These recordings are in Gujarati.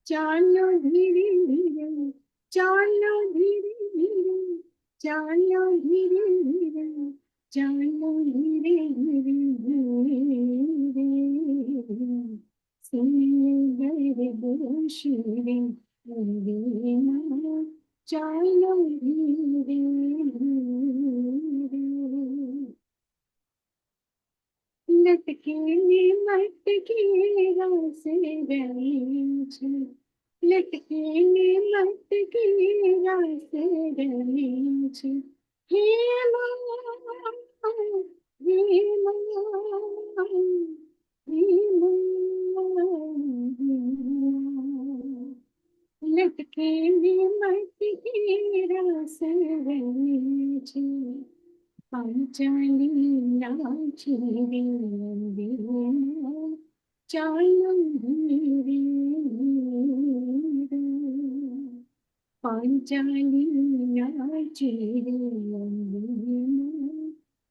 चालो धीरे धीरे, चालो धीरे धीरे, चालो धीरे धीरे, चालो धीरे धीरे धीरे, सुन गए दोषी चालो धीरे धीरे, लटके मटके रस रही छे, लटके मटके रस रही छे, हे माँ, हे माँ, हे माँ, लटके मटके रस रही छे, पांचाली नाची चालो धीरे धीरे, पांचाली नाची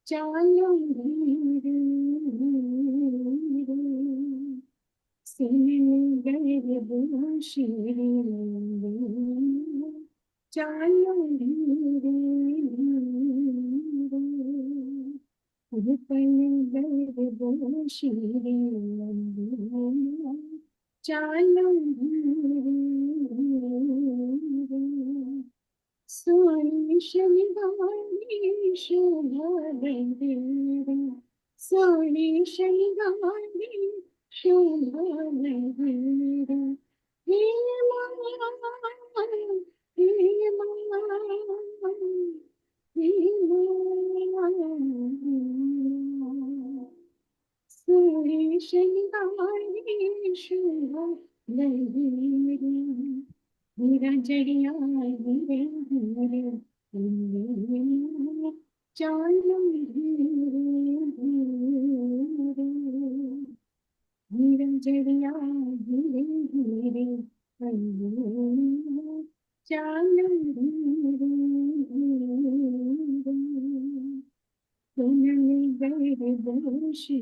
चालो धीरे धीरे, सुन गए दोषी चालो धीरे धीरे, गए दोषी चालो धीरे धीरे, सोनी शनिवारी शोभा बंदेरी, सोनी शनिवारी शोभा बंदेरी, हे माँ, हे माँ, हे माँ, सोनी शनिवारी शोभा बंदेरी, हीरा जड़िया धीरे धीरे, चालो धीरे धीरे, हीरा जड़िया धीरे धीरे, चालो धीरे धीरे, सुन गए दोषी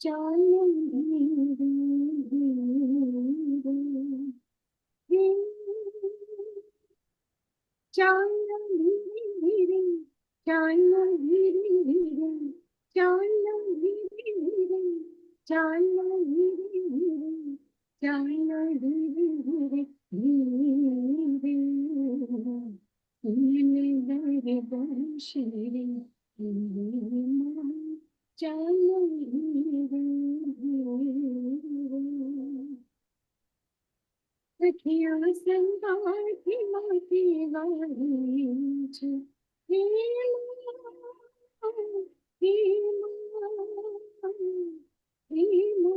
चालो धीरे धीरे, चालो धीरे धीरे, चालो धीरे धीरे, चालो धीरे धीरे, चालो धीरे धीरे, चालो धीरे धीरे धीरे, सुन गए दोषी चालो धीरे धीरे, सखिया संगाती माती वाली छे, हे माँ, हे माँ, हे माँ,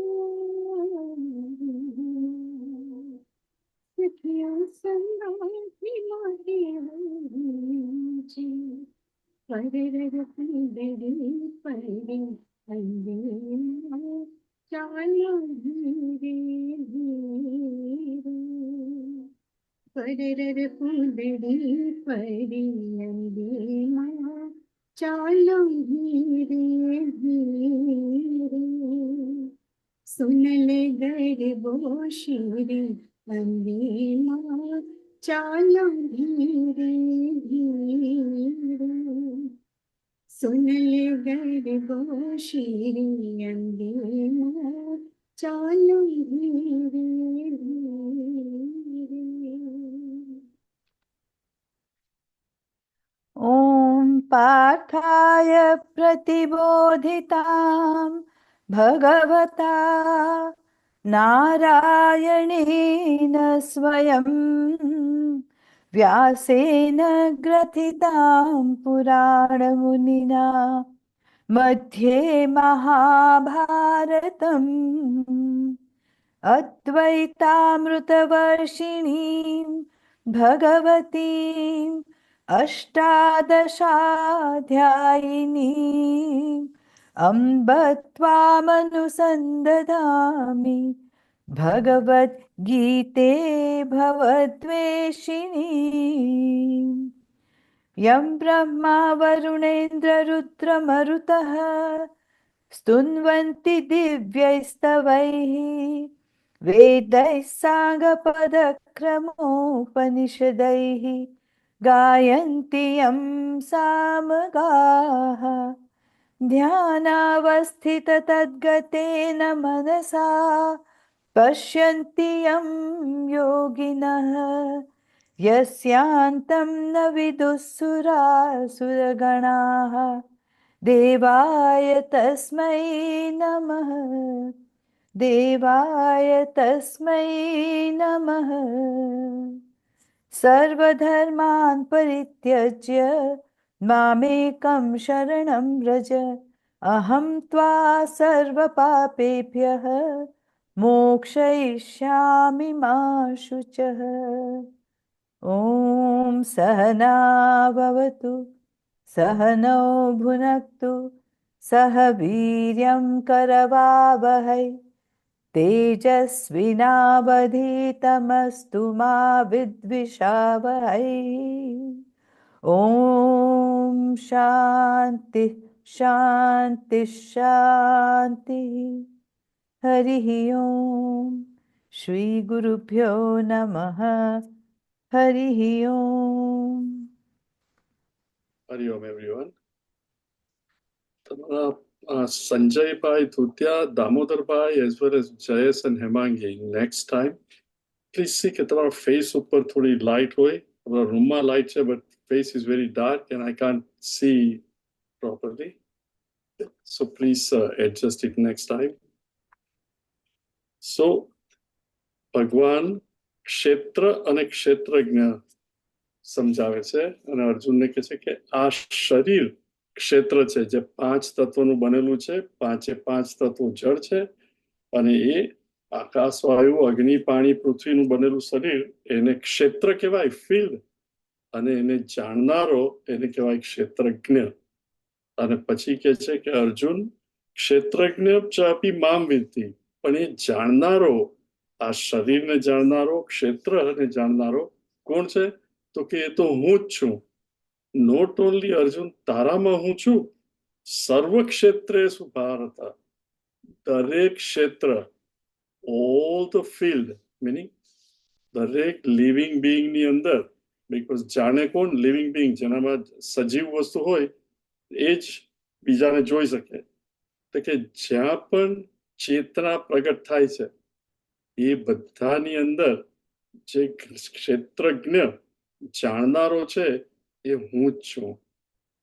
सखिया संगाती माती वाली छे, परर पिंडरी पड़ी अंधेरा, चालो धीरे धीरे, परर पिंडरी पड़ी अंधेरा, चालो धीरे धीरे, सुन ले गए शीरी अंधेरा, चालो धीरे धीरे, सुन ले गए शीरी अंधेरा, चालो धीरे धीरे। ॐ पार्थाय प्रतिबोधितां भगवता नारायणेन स्वयं व्यासेन ग्रथितां पुराणमुनिना मध्ये महाभारतम् अद्वैतामृतवर्षिणीं भगवतीम् अष्टादशाध्यायिनीम् अम्ब त्वामनुसन्दधामि भगवद्गीते भवद्वेषिणी यं ब्रह्मा वरुणेन्द्ररुद्रमरुतः स्तुन्वन्ति दिव्यैस्तवैः वेदैः साङ्गपदक्रमोपनिषदैः गायन्ति यं सामगाः ध्यानावस्थिततद्गतेन मनसा पश्यन्ति यं योगिनः यस्यान्तं न विदुःसुरासुरगणाः देवाय तस्मै नमः देवाय तस्मै नमः सर्वधर्मान् परित्यज्य मामेकं शरणं व्रज अहं त्वा सर्वपापेभ्यः मोक्षयिष्यामि मा शुचः ॐ सहना भवतु सहनौ भुनक्तु सह वीर्यं करवावहै तेजस्विनावधीतमस्तु मा विद्विषावहै ॐ शान्ति शान्ति शान्तिः हरिः ॐ श्रीगुरुभ्यो नमः हरिः ॐ Hari Om everyone. Sanjay Bhai Dhutya, Damodar Bhai, as well as Jayesh and Hemangi. Next time, please see that our face upper thodi light hoy. Our room light hai, but face is very dark and I can't see properly. So please adjust it next time. So, Bhagwan ક્ષેત્ર અને ક્ષેત્રજ્ઞ સમજાવે છે અને અર્જુનને કહે છે કે આ શરીર ક્ષેત્ર છે જે 5 તત્વોનું બનેલું છે. 5 તત્વો જળ છે અને એ આકાશ વાયુ અગ્નિ પાણી પૃથ્વીનું બનેલું શરીર એને ક્ષેત્ર કહેવાય, ફિલ્ડ, અને એને જાણનારો એને કહેવાય ક્ષેત્રજ્ઞ. અને પછી કહે છે કે અર્જુન ક્ષેત્રજ્ઞ ચાપી મામ વિદ્ધિ, પણ એ જાણનારો, આ શરીરને જાણનારો, ક્ષેત્રને જાણનારો કોણ છે? તો કે એ તો હું જ છું. નોટ ઓનલી અર્જુન, તારામાં હું છું, સર્વ ક્ષેત્રેષુ ભારત, દરેક ક્ષેત્ર, ઓલ ધ ફિલ્ડ, મીનિંગ દરેક લિવિંગ બિંગ ની અંદર. બીકોઝ જાણે કોણ? લિવિંગ બિંગ, જેનામાં સજીવ વસ્તુ હોય એ જ બીજાને જોઈ શકે. તો કે જ્યાં પણ ચેતના પ્રગટ થાય છે એ બધાની અંદર જે ક્ષેત્રજ્ઞ જાણનારો છે એ હું જ છું.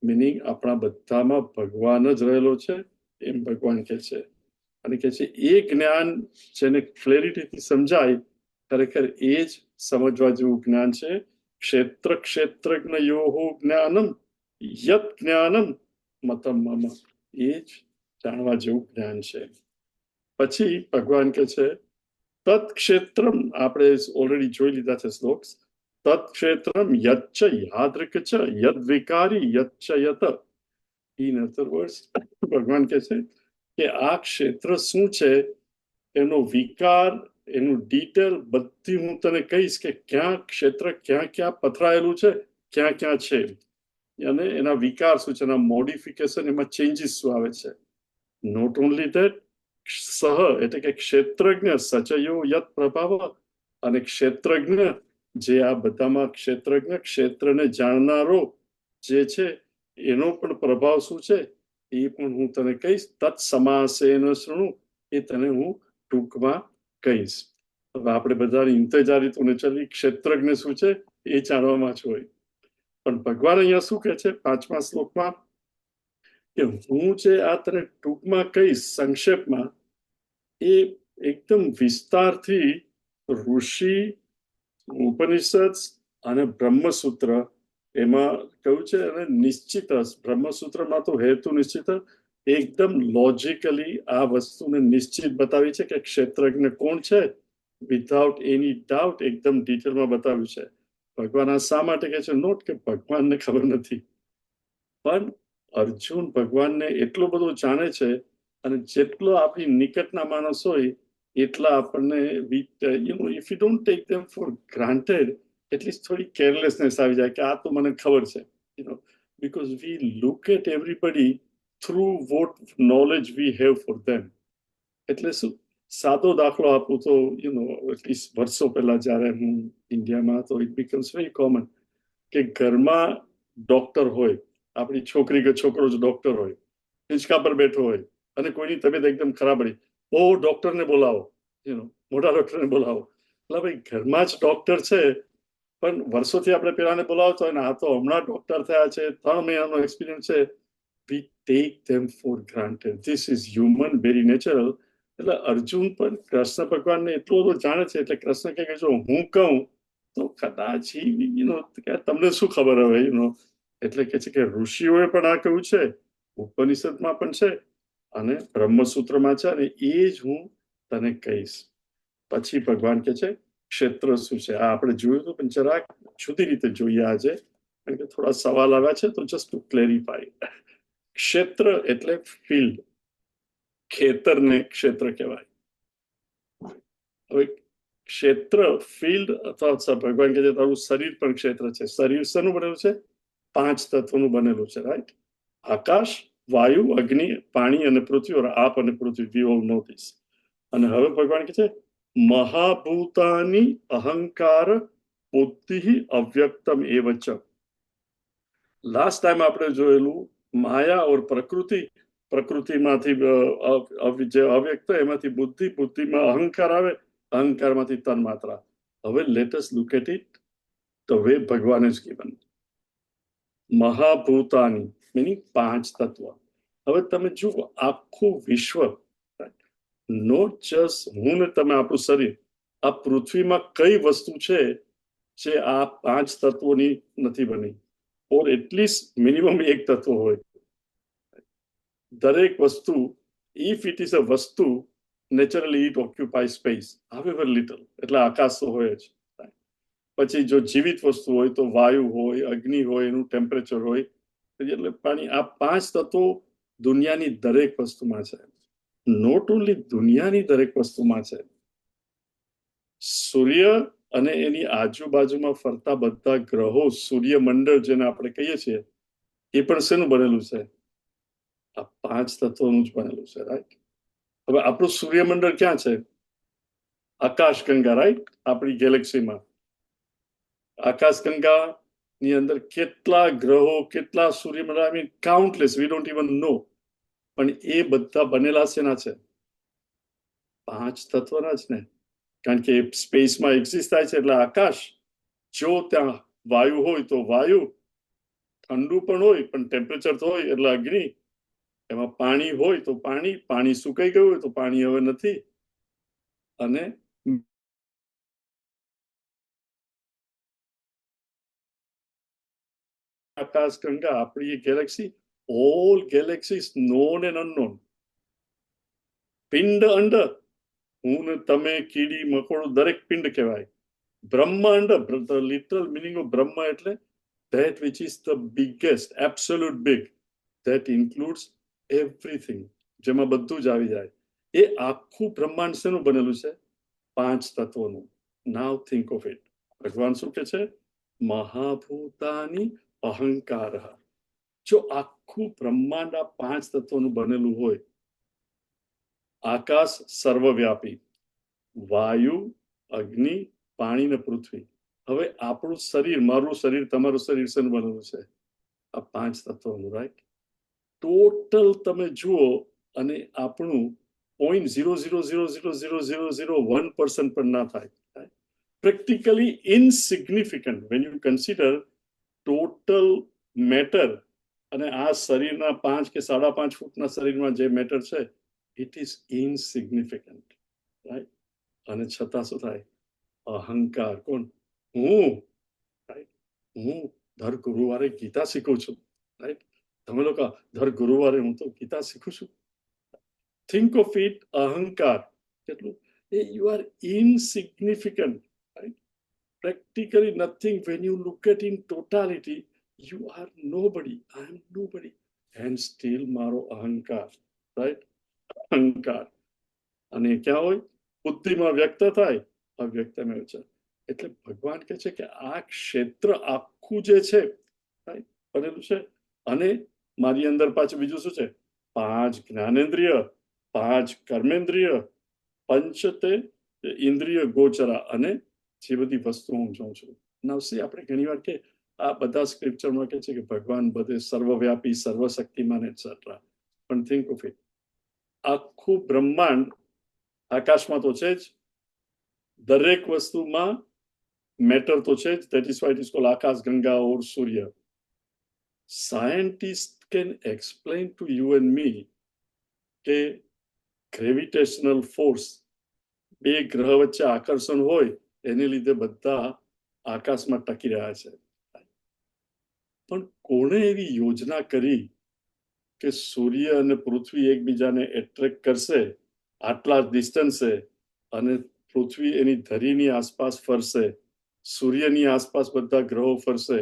મીનિંગ આપણા બધામાં ભગવાન જ રહેલો છે એમ ભગવાન કહે છે. અને કહે છે એ જ્ઞાન જેને ક્લેરિટીથી સમજાય, ખરેખર એ જ સમજવા જેવું જ્ઞાન છે. ક્ષેત્ર ક્ષેત્રજ્ઞયોઃ જ્ઞાનમ યત જ્ઞાનમ મતમ મમ, એ જ જાણવા જેવું જ્ઞાન છે. પછી ભગવાન કહે છે તત્ક્ષેત્રમ, આપણે ઓલરેડી જોઈ લીધા છે શ્લોક્સ. તત્ક્ષેત્રમ યચ્ચ યાદૃક ચ યદ વિકારી યચ્ચ યત. ઇન અધર વર્ડ્સ, ભગવાન કહે છે કે આ ક્ષેત્ર શું છે, એનો વિકાર, એનું ડિટેલ બધી હું તને કહીશ કે ક્યાં ક્ષેત્ર ક્યાં ક્યાં પથરાયેલું છે, ક્યાં ક્યાં છે, અને એના વિકાર શું છે, એના મોડિફિકેશન, એમાં ચેન્જીસ શું આવે છે. નોટ ઓનલી ધેટ, સહ એટલે કે ક્ષેત્રજ્ઞ સચયો યત પ્રભાવ, અને ક્ષેત્રજ્ઞ જે આ બધામાં ક્ષેત્રજ્ઞ, ક્ષેત્રને જાણનારો જે છે એનો પણ પ્રભાવ શું છે એ પણ હું તને કહીશ. તત્ સમાસેન શૃણુ, એ તને હું ટૂંકમાં કહીશ. હવે આપણે બધાની ઇંતજારીતોને ચાલી ક્ષેત્રજ્ઞ શું છે એ જાણવામાં જ હોય. પણ ભગવાન અહીંયા શું કહે છે 5મા શ્લોકમાં? કે હું જે આ તને ટૂંકમાં કહીશ સંક્ષેપમાં એ એકદમ વિસ્તારથી ઋષિ ઉપનિષદ અને બ્રહ્મસૂત્ર એમાં કહ્યું છે. અને નિશ્ચિત બ્રહ્મસૂત્રમાં તો હેતુ નિશ્ચિત એકદમ લોજિકલી આ વસ્તુને નિશ્ચિત બતાવી છે કે ક્ષેત્રજ્ઞ કોણ છે વિધાઉટ એની ડાઉટ એકદમ ડિટેલમાં બતાવ્યું છે. ભગવાન આ શા માટે કહે છે નોટ કે ભગવાનને ખબર નથી, પણ અર્જુન ભગવાનને એટલું બધું જાણે છે અને જેટલો આપણી નિકટના માણસ હોય એટલા આપણને if you don't take them four granted at least થોડી કેરલેસનેસ આવી જાય કે આ તો મને ખબર છે, because we look at everybody through what knowledge we have for them. એટલે શું સાદો દાખલો આપું તો એટલીસ્ટ વર્ષો પહેલા જ્યારે હું ઇન્ડિયામાં તો ઇટ બીકમ્સ વેરી કોમન કે ઘરમાં ડોક્ટર હોય, આપણી છોકરી કે છોકરો જ ડોક્ટર હોય, હિંચકા પર બેઠો હોય અને કોઈની તબિયત એકદમ ખરાબ રહી, ઓ ડોક્ટરને બોલાવો, મોટા ડોક્ટરને બોલાવો. એટલે ભાઈ ઘરમાં જ ડોક્ટર છે પણ વર્ષોથી આપણે પેલાને બોલાવતો હોય ને આ તો હમણાં ડોક્ટર થયા છે, 3 મહિનાનો એક્સપિરિયન્સ છે. we take them for granted. This is human, very natural. એટલે અર્જુન પણ કૃષ્ણ ભગવાનને એટલું બધું જાણે છે એટલે કૃષ્ણ કહે કે જો હું કહું તો કદાચ તમને શું ખબર હવે એટલે કે છે કે ઋષિઓએ પણ આ કહ્યું છે, ઉપનિષદમાં પણ છે અને બ્રહ્મસૂત્રમાં છે અને એ જ હું તને કહીશ. પછી ભગવાન કે છે ક્ષેત્ર શું છે. આ આપણે જોયું હતું પણ જરાક જુદી રીતે જોઈએ આજે કારણ કે થોડા સવાલ આવ્યા છે તો જસ્ટ ટુ ક્લેરિફાય. ક્ષેત્ર એટલે ફિલ્ડ, ખેતરને ક્ષેત્ર કહેવાય. હવે ક્ષેત્ર ફિલ્ડ અથવા ભગવાન કહે છે તારું શરીર પણ ક્ષેત્ર છે. શરીર શેનું બનેલું છે? 5 તત્વોનું બનેલું છે, રાઈટ? આકાશ, વાયુ, અગ્નિ, પાણી અને પૃથ્વી, ઓર આપ અને પૃથ્વી, વી ઓલ નો ધીસ. અને હવે ભગવાન કહે છે મહાભૂતાની અહંકાર બુદ્ધિ અવ્યક્તમ એવ ચ. લાસ્ટ ટાઈમ આપણે જોયેલું માયા ઓર પ્રકૃતિ, પ્રકૃતિમાંથી જે અવ્યક્ત એમાંથી બુદ્ધિ, બુદ્ધિમાં અહંકાર આવે, અહંકારમાંથી તન્માત્રા. હવે let us look at it the way ભગવાન ઇઝ ગિવન. મહાભૂતાની મીનિંગ 5 તત્વ. હવે તમે જુઓ આખું વિશ્વ, નોટ જસ્ટ હું ને તમે, આપણું શરીર, આ પૃથ્વીમાં કઈ વસ્તુ છે જે આ 5 તત્વોની નથી બની, ઓર એટલીસ્ટ મિનિમમ 1 તત્વ હોય. દરેક વસ્તુ, ઇફ ઇટ ઇઝ અ વસ્તુ, naturally it occupy space, however little, એટલે આકાશ તો હોય જ. પછી જો જીવિત વસ્તુ હોય તો વાયુ હોય, અગ્નિ હોય, એનું ટેમ્પરેચર હોય, એટલે પાણી. આ 5 તત્વો દુનિયાની દરેક વસ્તુમાં છે. નોટ ઓનલી દુનિયાની દરેક વસ્તુમાં છે, સૂર્ય અને એની આજુબાજુમાં ફરતા બધા ગ્રહો, સૂર્યમંડળ જેને આપણે કહીએ છીએ, એ પણ શેનું બનેલું છે? આ 5 તત્વોનું જ બનેલું છે, રાઈટ? હવે આપણું સૂર્યમંડળ ક્યાં છે? આકાશગંગા, રાઈટ? આપણી ગેલેક્સીમાં આકાશગંગા ની અંદર કેટલા ગ્રહો, કેટલા સૂર્યમંડળ, I mean countless, we don't even know. પણ એ બધા બનેલા શેના છે? 5 તત્વના જ ને. કારણ કે સ્પેસમાં એક્ઝિસ્ટ થાય છે એટલે આકાશ. જો ત્યાં વાયુ હોય તો વાયુ, ઠંડુ પણ હોય પણ ટેમ્પરેચર તો હોય એટલે અગ્નિ. એમાં પાણી હોય તો પાણી, પાણી સુકાઈ ગયું હોય તો પાણી હવે નથી. અને આકાશગંગા, આપણી galaxy, all galaxies known and unknown. પિંડ અંડ, હું ને તમે, કીડી મકોડું, દરેક પિંડ કહેવાય. બ્રહ્માંડ, ધ લિટરલ મિનિંગ ઓફ બ્રહ્મ એટલે that which is the biggest, absolute big, that includes everything, જેમાં બધું જ આવી જાય. એ આખું બ્રહ્માંડ શેનું બનેલું છે? 5 તત્વોનું. નાઉ થિંક ઓફ ઇટ. ભગવાન શું કે છે? મહાભૂતાની અહંકાર. જો આખું બ્રહ્માંડ આ 5 તત્વોનું બનેલું હોય, આકાશ સર્વવ્યાપી, વાયુ, અગ્નિ, પાણી ને પૃથ્વી. હવે આપણું શરીર, મારું શરીર, તમારું શરીર શેનું બનેલું છે? આ 5 તત્વોનું, રાઈટ? ટોટલ તમે જુઓ અને આપણું 0.0000001% પણ ના થાય. Practically insignificant when you consider total matter અને આ શરીરના 5 કે 5.5 ફૂટના શરીરમાં જે મેટર છે ઇટ ઇઝ ઇનસિગ્નિફિકન્ટ, રાઈટ? અને છતાં શું થાય? અહંકાર. કોણ? હું, રાઈટ? હું દર ગુરુવારે ગીતા શીખું છું, રાઈટ? તમે લોકો દર ગુરુવારે હું તો ગીતા શીખું છું. થિંક ઓફ ઇટ, અહંકાર કેટલું you are ઇનસિગ્નિફિકન્ટ, right? Practically nothing. When you look at in totality, you are nobody. I am nobody. And still મારો અહંકાર, રાઈટ? અહંકાર. અને ક્યાં હોય? બુદ્ધિમાં વ્યક્ત થાય, અવ્યક્તમાં છે. એટલે ભગવાન કહે છે કે આ ક્ષેત્ર આખું જે છે, રાઈટ, બનેલું છે. અને મારી અંદર પાછું બીજું શું છે? 5 જ્ઞાનેન્દ્રિય, 5 કર્મેન્દ્રિય, પંચતે ઇન્દ્રિય ગોચરા, અને જે બધી વસ્તુ હું જોઉં છું. નવસી આપણે ઘણી વાર કે આ બધા સ્ક્રિપ્ચરમાં કહે છે કે ભગવાન બધે સર્વવ્યાપી, સર્વશક્તિમાન એટસેટ્રા. પણ થિંક ઓફ ઇટ, આખું બ્રહ્માંડ આકાશમાં તો છે જ, દરેક વસ્તુમાં મેટર તો છે જ. That is why it is called આકાશ ગંગા ઓર સૂર્ય. Scientist can explain to you and me કે ગ્રેવિટેશનલ ફોર્સ, બે ગ્રહ વચ્ચે આકર્ષણ હોય એને લીધે બધા આકાશમાં ટકી રહ્યા છે. પણ કોણે એવી યોજના કરી કે સૂર્ય અને પૃથ્વી એકબીજાને એટ્રેક્ટ કરશે આટલા ડિસ્ટન્સે, અને પૃથ્વી એની ધરીની આસપાસ ફરશે, સૂર્યની આસપાસ બધા ગ્રહો ફરશે?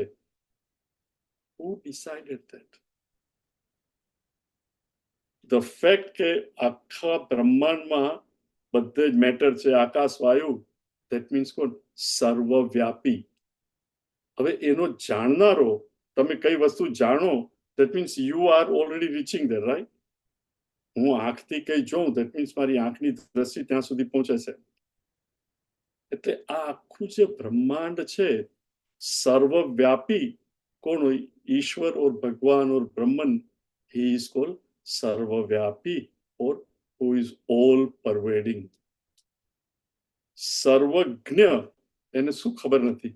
Who decided that? The fact કે આખા બ્રહ્માંડમાં બધે જ મેટર છે, આકાશ વાયુ, that means કોણ? સર્વવ્યાપી. હવે એનો જાણનારો, તમે કઈ વસ્તુ જાણો, that means you are already reaching there, right? હું આંખથી કઈ જોઉં, that means મારી આંખની દ્રષ્ટિ ત્યાં સુધી પહોંચે છે. એટલે આ આખું જે બ્રહ્માંડ છે સર્વવ્યાપી, કોણ હોય? ઈશ્વર ઓર ભગવાન ઓર બ્રહ્મન. he is called સર્વવ્યાપી or who is all pervading. સર્વજ્ઞ, એને શું ખબર નથી?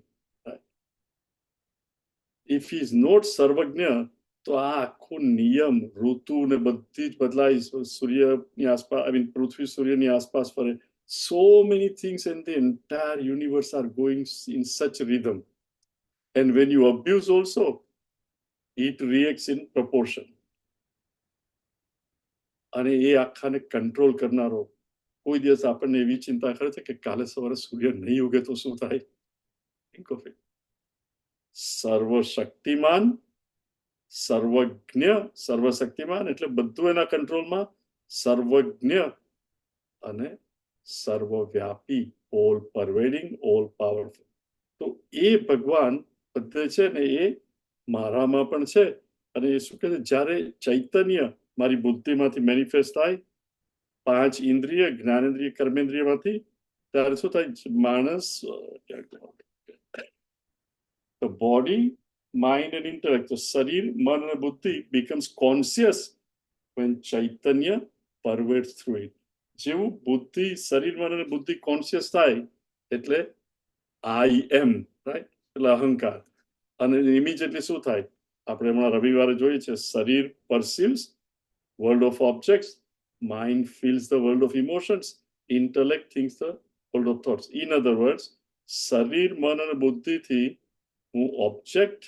if he is not સર્વજ્ઞ, તો આ આખો નિયમ, ઋતુ ને બધી જ બદલાય, સૂર્યની આસપાસ, I mean પૃથ્વી સૂર્યની આસપાસ ફરે. So many things in the entire universe are going in such rhythm. And when you abuse also, it reacts in proportion. અને એ આખાને કંટ્રોલ કરનારો કોઈ દિવસ આપણને એવી ચિંતા કરે છે કે કાલે સવારે સૂર્ય નહીં ઉગે તો શું થાય? Think of it. સર્વશક્તિમાન, સર્વજ્ઞ, સર્વશક્તિમાન એટલે બધું એના કંટ્રોલમાં, સર્વજ્ઞ અને સર્વવ્યાપી, ઓલ પરવેડિંગ, ઓલ પાવરફુલ. તો એ ભગવાન બધે છે ને એ મારામાં પણ છે. અને એ શું કહે છે? જ્યારે ચૈતન્ય મારી બુદ્ધિમાંથી મેનિફેસ્ટ થાય, 5 ઇન્દ્રિય, જ્ઞાનેન્દ્રિય, કર્મેન્દ્રિયમાંથી, ત્યારે શું થાય? માણસ, the body, mind and intellect, so શરીર, મન અને બુદ્ધિ becomes conscious when chaitanya pervades through it. જેવું બુદ્ધિ, શરીર, મન અને બુદ્ધિ કોન્શિયસ થાય એટલે I am, right? એટલે અહંકાર. અને ઇમિડિયેટલી શું થાય? આપણે હમણાં રવિવારે જોઈએ છે, શરીર perceives world of objects, mind feels the world of emotions, intellect thinks the world of thoughts. In other words, શરીર, મન અને બુદ્ધિથી હું ઓબ્જેક્ટ,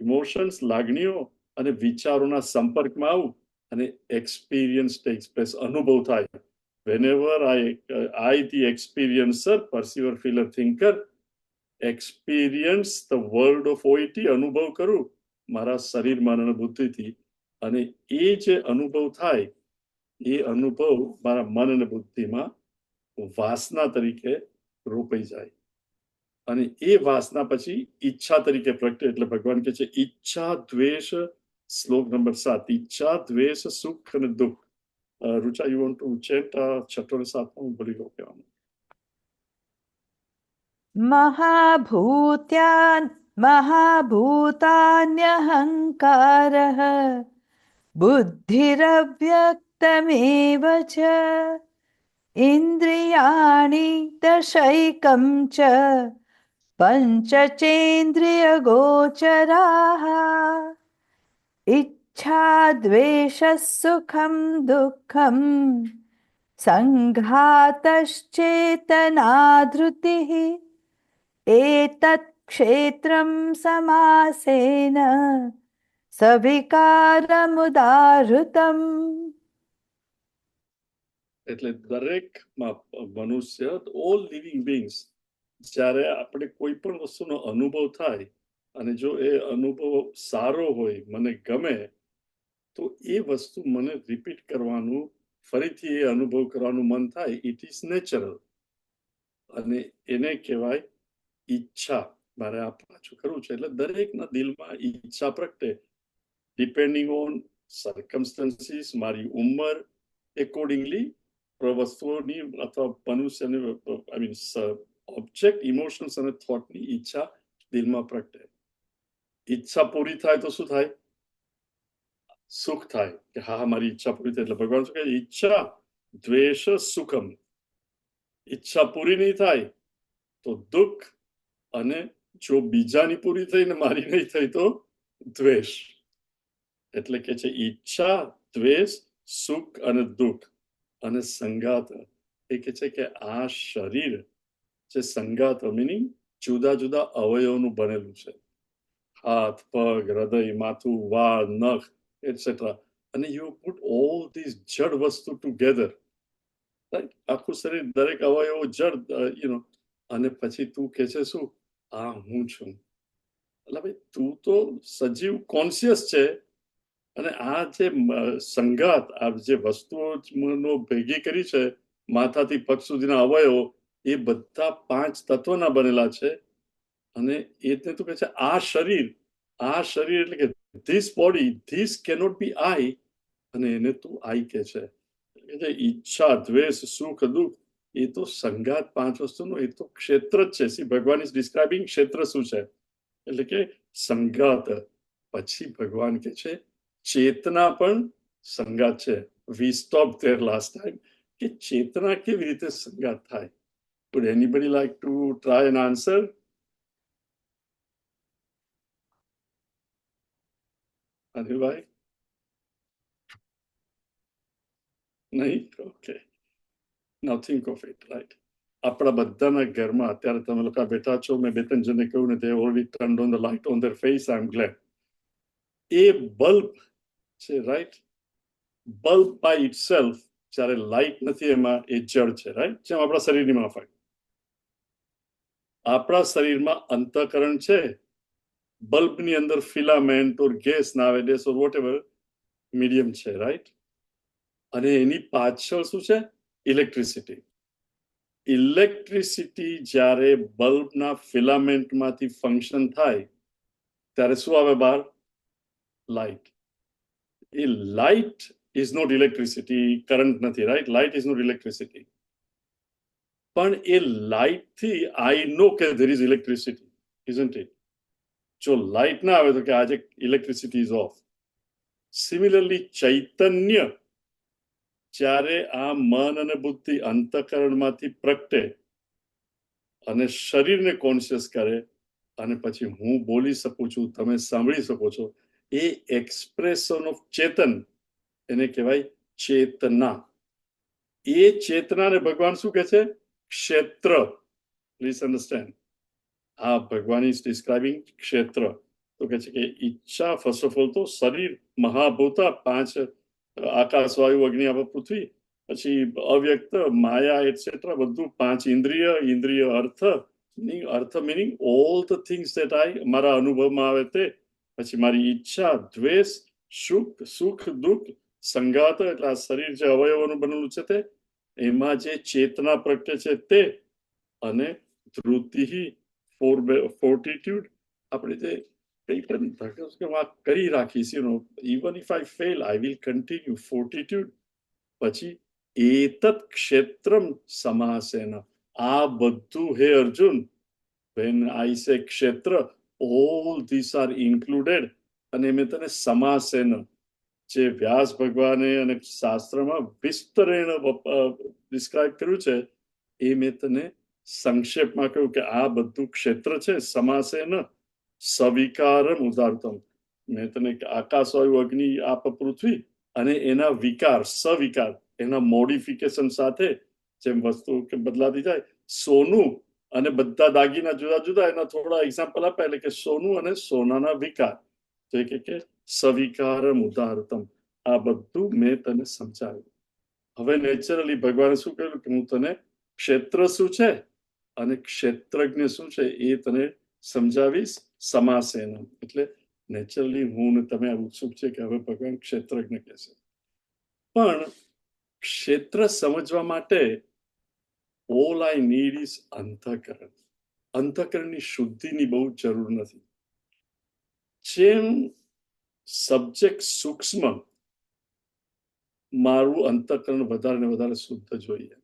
ઇમોશન્સ, લાગણીઓ અને વિચારોના સંપર્કમાં આવું અને એક્સપિરિયન્સ ટેક્સ પ્લેસ, અનુભવ થાય. whenever I the experiencer, perceiver, feeler, thinker, experience the world of OET, અનુભવ કરું મારા શરીર, મન અને બુદ્ધિથી, અને એ જે અનુભવ થાય એ અનુભવ મારા મન અને બુદ્ધિમાં વાસના તરીકે રોપાઈ જાય. અને એ વાસના પછી ઈચ્છા તરીકે પ્રગટે. એટલે ભગવાન કહે છે ઈચ્છા દ્વેષ, શ્લોક નંબર 7, ઈચ્છા દ્વેષ સુખ અને દુઃખ. રુચા, યુ વોન્ટ ટુ ચેન્ટ 6 અને 7? હું ભૂલી ગયો કહેવાનું. મહાભૂતાન્યહંકારઃ બુદ્ધિરવ્યક્તમેવ ચ ઇન્દ્રિયાણિ દશૈકં ચ પંચચેન્દ્રિયગોચરાઃ. इच्छा द्वेषः सुखं दुःखं संघातश्चेतना धृतिः एतत् क्षेत्रं समासेन सविकारमुदाहृतम्. એટલે દરેક મનુષ્ય, ઓલ લિવિંગ બીંગ્સ, જ્યારે આપણે કોઈ પણ વસ્તુનો અનુભવ થાય અને જો એ અનુભવ સારો હોય, મને ગમે, તો એ વસ્તુ મને રિપીટ કરવાનું, ફરીથી એ અનુભવ કરવાનું મન થાય. ઇટ ઇઝ નેચરલ અને એને કહેવાય ઈચ્છા. મારે આ પાછું કરવું છે. એટલે દરેકના દિલમાં ઈચ્છા પ્રગટે, ડિપેન્ડિંગ ઓન સર્કમસ્ટન્સીસ, મારી ઉંમર, એકોર્ડિંગલી વસ્તુઓની અથવા મનુષ્યની આઈ મીન ઓબ્જેક્ટ, ઇમોશન્સ અને થોટની ઈચ્છા દિલમાં પ્રગટે. ઈચ્છા પૂરી થાય તો શું થાય? સુખ થાય કે હા મારી ઈચ્છા પૂરી થઈ. એટલે ભગવાન શું કહે? ઈચ્છા દ્વેષ સુખમ. ઈચ્છા પૂરી નહીં થાય તો દુઃખ, અને જો બીજાની પૂરી થઈ ને મારી નહીં થઈ તો દ્વેષ. એટલે કે છે ઈચ્છા, દ્વેષ, સુખ અને દુઃખ અને સંગાત. એ કે છે કે આ શરીર જે સંગાત મિનિંગ જુદા જુદા અવયવનું બનેલું છે. હાથ, પગ, હૃદય, માથું, વાળ, નખ એટસેટ્રા. અને યુ પુટ ઓલ ધીસ જડ વસ્તુ ટુગેધર, રાઈટ? આખું શરીર, દરેક અવયવો જડ, અને પછી તું કે છે શું? આ હું છું. એટલે ભાઈ તું તો સજીવ કોન્શિયસ છે, અને આ જે સંગાત, આ જે વસ્તુઓ ભેગી કરી છે, માથાથી પગ સુધીના અવયવો, એ બધા 5 તત્વના બનેલા છે. અને એટલે તું કહે છે આ શરીર એટલે કે this body, this cannot be I, અને એને તું આઈ કે છે. ઈચ્છા, દ્વેષ, સુખ, દુઃખ, એ તો સંગાત 5 વસ્તુનો એ તો ક્ષેત્ર જ છે. સી ભગવાન ઇઝ ડિસ્ક્રાઇબિંગ ક્ષેત્ર શું છે, એટલે કે સંગાત. પછી ભગવાન કે છે ચેતના પણ સંગાત છે. વી સ્ટોપ ધેર લાસ્ટ ટાઈમ કે ચેતના કેવી રીતે સંગાત થાય. Would anybody like to try and answer? અનિલભાઈ? નહીં? Okay. Now think of it, right? આપણા બધાના ઘરમાં અત્યારે તમે લોકો બેઠા છો, મેં 2-3 જણને કહ્યું ને, they already turned on the light on their face. I'm glad. A bulb છે, રાઈટ? બલ્બ બાય ઇટસેલ્ફ જ્યારે લાઇટ નથી એમાં એ જડ છે, રાઈટ? જેમ આપણા શરીરની માફક આપણા શરીરમાં અંતઃકરણ છે, બલ્બની અંદર ફિલામેન્ટ ઓર ગેસ નાવેડેસ ઓર વોટએવર મીડિયમ છે, રાઈટ? અને એની પાછળ શું છે? ઇલેક્ટ્રિસિટી. ઇલેક્ટ્રિસિટી જ્યારે બલ્બના ફિલામેન્ટમાંથી ફંક્શન થાય ત્યારે શું આવે બહાર? લાઇટ. એ light is not electricity, current નથી, right? Light is not electricity. પણ એ લાઇટથી આઈ નો કે there is electricity, isn't it? જો લાઇટ ના આવે તો કે આજે ઇલેક્ટ્રિસિટી ઇઝ ઓફ. સિમિલરલી ચૈતન્ય જ્યારે આ મન અને બુદ્ધિ અંતઃકરણમાંથી પ્રગટે અને શરીરને કોન્શિયસ કરે, અને પછી હું બોલી શકું છું, તમે સાંભળી શકો છો, એ એક્સપ્રેશન ઓફ ચેતન, એને કહેવાય ચેતના. એ ચેતનાને ભગવાન શું કહે છે? ક્ષેત્ર. Please understand. આ ભગવાન ઇઝ ડિસ્ક્રાઇબિંગ ક્ષેત્ર. તો કહે છે કે ઈચ્છા, ફર્સ્ટ ઓફ ઓલ તો શરીર, મહાભૂતા 5, આકાશ, વાયુ, અગ્નિ, આપ, પૃથ્વી, પછી અવ્યક્ત, માયા એટસેટ્રા, બધું 5 ઇન્દ્રિય, અર્થ meaning all the things that I, મારા અનુભવમાં આવે તે. પછી મારી ઈચ્છા, દ્વેષ, સુખ, દુઃખ, સંગાત, એટલે આ શરીર જે અવયવોનું બનેલું છે તે, એમાં જે ચેતના પ્રગટે છે તે, અને ધૃતિ, ફોર્ટિટ્યુડ. આપણે જે કરી રાખીશ, even if I fail, I will continue, fortitude. પછી એતત ક્ષેત્રમ સમાસેન. આ બધું હે અર્જુન, when I say ક્ષેત્ર, all these are included. અને મેં તને સમાસેન, જે વ્યાસ ભગવાને અને શાસ્ત્રમાં વિસ્તરેણ ડિસ્ક્રાઇબ કર્યું છે, એ મેં તને સંક્ષેપમાં કહ્યું કે આ બધું ક્ષેત્ર છે. સમાસેન સવિકારમ ઉદારતમ. મેં તને આકાશ, વાયુ, અગ્નિ, આપ, પૃથ્વી અને એના વિકાર, સવિકાર, એના મોડિફિકેશન સાથે જેમ વસ્તુ કે બદલાતી જાય, સોનું અને બધા દાગીના જુદા જુદા, એના થોડા એક્ઝામ્પલ આપ્યા, એટલે કે સોનું અને સોનાના વિકાર, તો કે સવિકારમ ઉદાહરતમ, આ બધું મેં તને સમજાવ્યું. હવે નેચરલી ભગવાને શું કહ્યું કે હું તને ક્ષેત્ર શું છે અને ક્ષેત્રજ્ઞ શું છે એ તને સમજાવીશ સમાસેન. એટલે નેચરલી હું ને તમે ઉત્સુક છે કે હવે ભગવાન ક્ષેત્રજ્ઞ કહેશે. પણ ક્ષેત્ર સમજવા માટે ઓલ આઈ નીડ ઇઝ અંતઃકરણ. અંતઃકરણની શુદ્ધિની બહુ જરૂર નથી. જેમ સબ્જેક્ટ સૂક્ષ્મ, મારું અંતઃકરણ વધારે ને વધારે શુદ્ધ જોઈએ.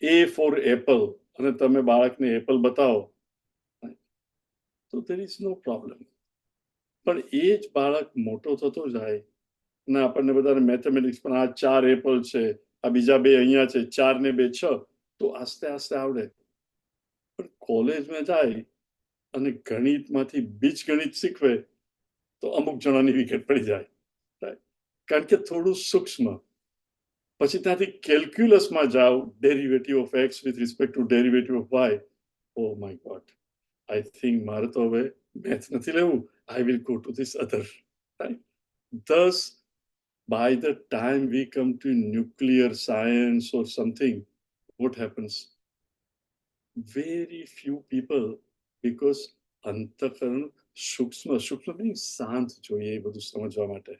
એ ફોર એપલ, અને તમે બાળકને એપલ બતાવો તો દેર ઇઝ નો પ્રોબ્લેમ. પણ એ જ બાળક મોટો થતો જાય અને આપણને બધાને મેથેમેટિક્સ, પણ આ 4 એપલ છે, આ બીજા 2 અહીંયા છે, 4 ને 2 6, તો આસ્તે આસ્તે આવડે. પણ કોલેજમાં જાય અને ગણિતમાંથી બીજગણિત શીખવે તો અમુક જણાની વિકેટ પડી જાય, કારણ કે થોડું સૂક્ષ્મ. પછી ત્યાંથી કેલ્ક્યુલસમાં જાઓ, derivative of x with respect to derivative of y. Oh my god, I think મારે તો હવે મેથ નથી લેવું, I will go to this other. Thus, by the time we come to nuclear science or something, what happens? Very few people, because અંતઃકરણ સૂક્ષ્મ means શાંત જોઈએ એ બધું સમજવા માટે.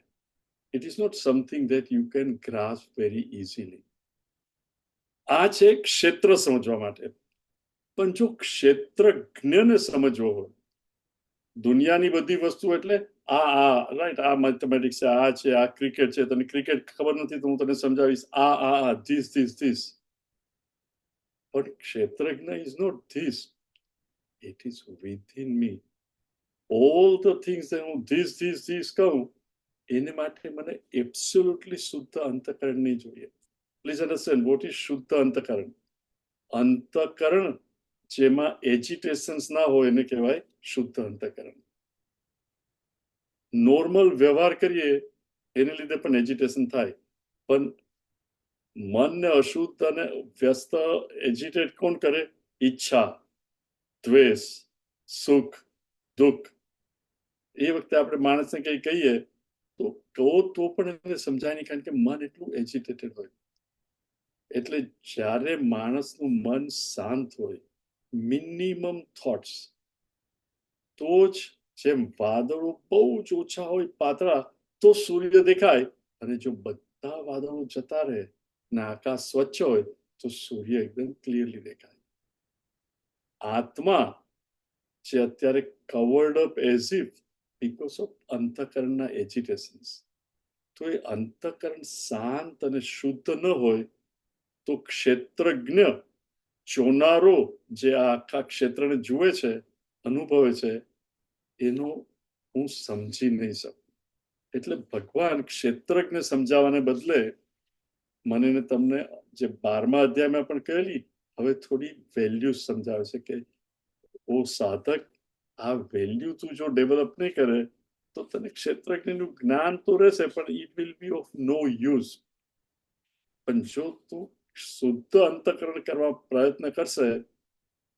It is not something that you can grasp very easily. આ છે ક્ષેત્ર સમજવા માટે. પણ જો ક્ષેત્રજ્ઞને સમજવો હોય, દુનિયાની બધી વસ્તુ, એટલે રાઈટ, આ મેથેમેટિક્સ છે, આ છે, આ ક્રિકેટ છે, તને ક્રિકેટ ખબર નથી તો હું તને સમજાવીશ, આ ધીસ. પણ ક્ષેત્રજ્ઞ is not this, it is within me. All the things હું ધીસ કહું, એને માટે મને એબ્સોલ્યુટલી શુદ્ધ અંતઃકરણ નહીં જોઈએ. પ્લીઝ અન્ડરસ્ટેન્ડ વોટ ઇઝ શુદ્ધ અંતઃકરણ. અંતઃકરણ જેમાં એજિટેશન્સ ના હોય એને કહેવાય શુદ્ધ અંતઃકરણ. નોર્મલ વ્યવહાર કરીએ એને લીધે પણ એજિટેશન થાય, પણ મનને અશુદ્ધ અને વ્યસ્ત એજિટેટ કોણ કરે? ઈચ્છા, દ્વેષ, સુખ, દુઃખ. એ વખતે આપણે માણસને કંઈ કહીએ તો પણ એને સમજાય નહીં, કારણ કે મન એટલું એજિટેટેડ હોય. એટલે જ્યારે માણસનું મન શાંત હોય, મિનિમમ થોટ્સ, તો જ, જેમ વાદળો બહુ જ ઓછા હોય, પાતળા, તો સૂર્ય દેખાય, અને જો બધા વાદળો જતા રહે ને આકાશ સ્વચ્છ હોય તો સૂર્ય એકદમ ક્લિયરલી દેખાય. આત્મા જે અત્યારે covered up as if because of અંતઃકરણના એજિટેશન્સ, તો એ અંતઃકરણ શાંત અને શુદ્ધ ન હોય તો ક્ષેત્રજ્ઞ, જોનારો, જે આ આખા ક્ષેત્રને જુએ છે, અનુભવે છે, એનો હું સમજી નહીં શકું. એટલે ભગવાન ક્ષેત્રજ્ઞ સમજાવવાને બદલે મને ને તમને જે 12મા અધ્યાયમાં પણ કહેલી, હવે થોડી વેલ્યુ સમજાવે છે કે ઓ સાધક, આ વેલ્યુ તું જો ડેવલપ નહીં કરે તો તને ક્ષેત્રજ્ઞનું જ્ઞાન તો રહેશે, પણ it will be of no use. પણ જો તું શુદ્ધ અંતઃકરણ કરવા પ્રયત્ન કરશે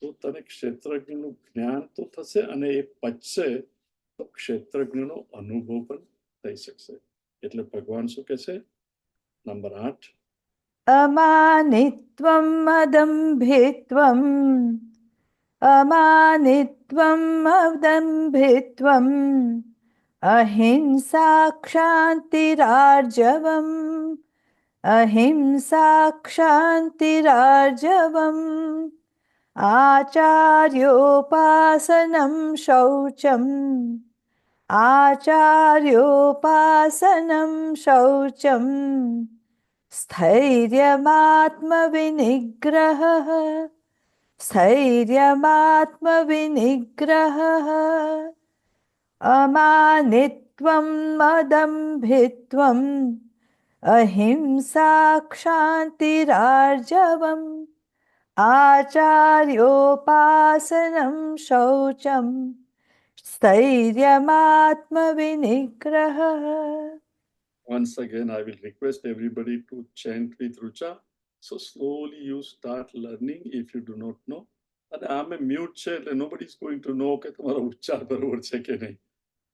તો તને ક્ષેત્રજ્ઞનું જ્ઞાન તો થશે, અને એ પચશે તો ક્ષેત્રજ્ઞનો અનુભવ પણ થઈ શકશે. એટલે ભગવાન શું કહે છે? નંબર 8, અમાનિત્વમ અદંભિત્વમ, અમાનિત્વમ અદંભિત્વમ, અહિંસા ક્ષાંતિરાર્જવમ, અહિંસા ક્ષાંતિરાર્જવમ, આચાર્યોપાસનમ શૌચમ, આચાર્યોપાસનમ શૌચમ, स्थैर्यमात्मविनिग्रहः, स्थैर्यमात्मविनिग्रहः, अमानित्वम् अदम्भित्वम्, अहिंसा क्षान्तिरार्जवम्, आचार्योपासनं शौचं, स्थैर्यमात्मविनिग्रहः. Once again, I will request everybody to chant with Rucha. So slowly you start learning if you do not know. And I'm a mute chair, and nobody is going to know કે તમારો ઉચ્ચાર બરોબર છે કે નહીં.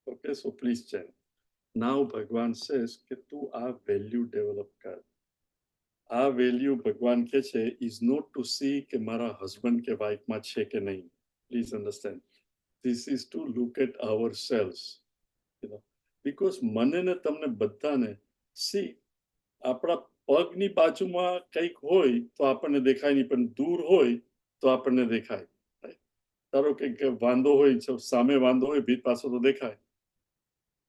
Okay, so please chant. Now Bhagwan says કે તું આ value develop કર. આ value ભગવાન કે છે is not to see કે મારા husband કે wife માં છે કે નહીં. Please understand. This is to look at ourselves. You know, because મને ને તમને બધાને see આપણા પગની બાજુમાં કંઈક હોય તો આપણને દેખાય નહીં, પણ દૂર હોય તો આપણને દેખાય. ધારો કે વાંધો હોય, સામે વાંધો હોય, ભીત પાછો તો દેખાય,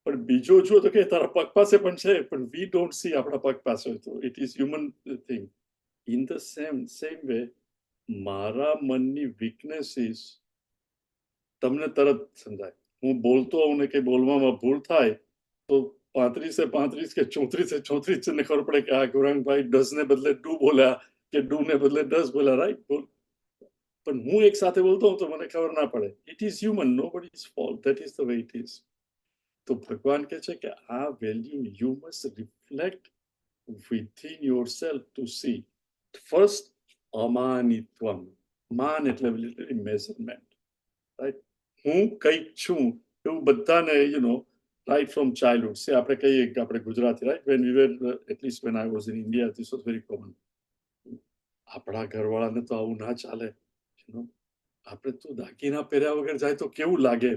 પણ બીજો જો તો કે તારા પગ પાસે પણ છે, પણ વી ડોન્ટ સી આપણા પગ પાસે હોય. તો it is human thing. In the same way મારા મનની વીકનેસીસ તમને તરત સમજાય. હું બોલતો હોઉં ને કે બોલવામાં ભૂલ થાય તો 35 કે 34 ને ખબર પડે કે આ ગૌરાંગભાઈ ડઝ ને બદલે ડુ બોલ્યા કે ડુ ને બદલે ડઝ બોલ્યા, રાઈટ? પણ હું એક સાથે બોલતો હોઉં તો મને ખબર ના પડે. It is human, nobody's fault, that is the way it is. તો ભગવાન કહે છે કે આ value you must reflect within yourself to see. First, અમાનિત્વમ. માન એટલે literally measurement, right? હું કંઈક છું એવું બધાને, right from childhood. See, આપણે કહીએ કે આપણે Gujarati, right? When we were, at least when I was in India, this was very common. આપણા ઘરવાળાને તો આવું ના ચાલે. આપણે તો દાગીના પહેર્યા વગર જાય તો કેવું લાગે?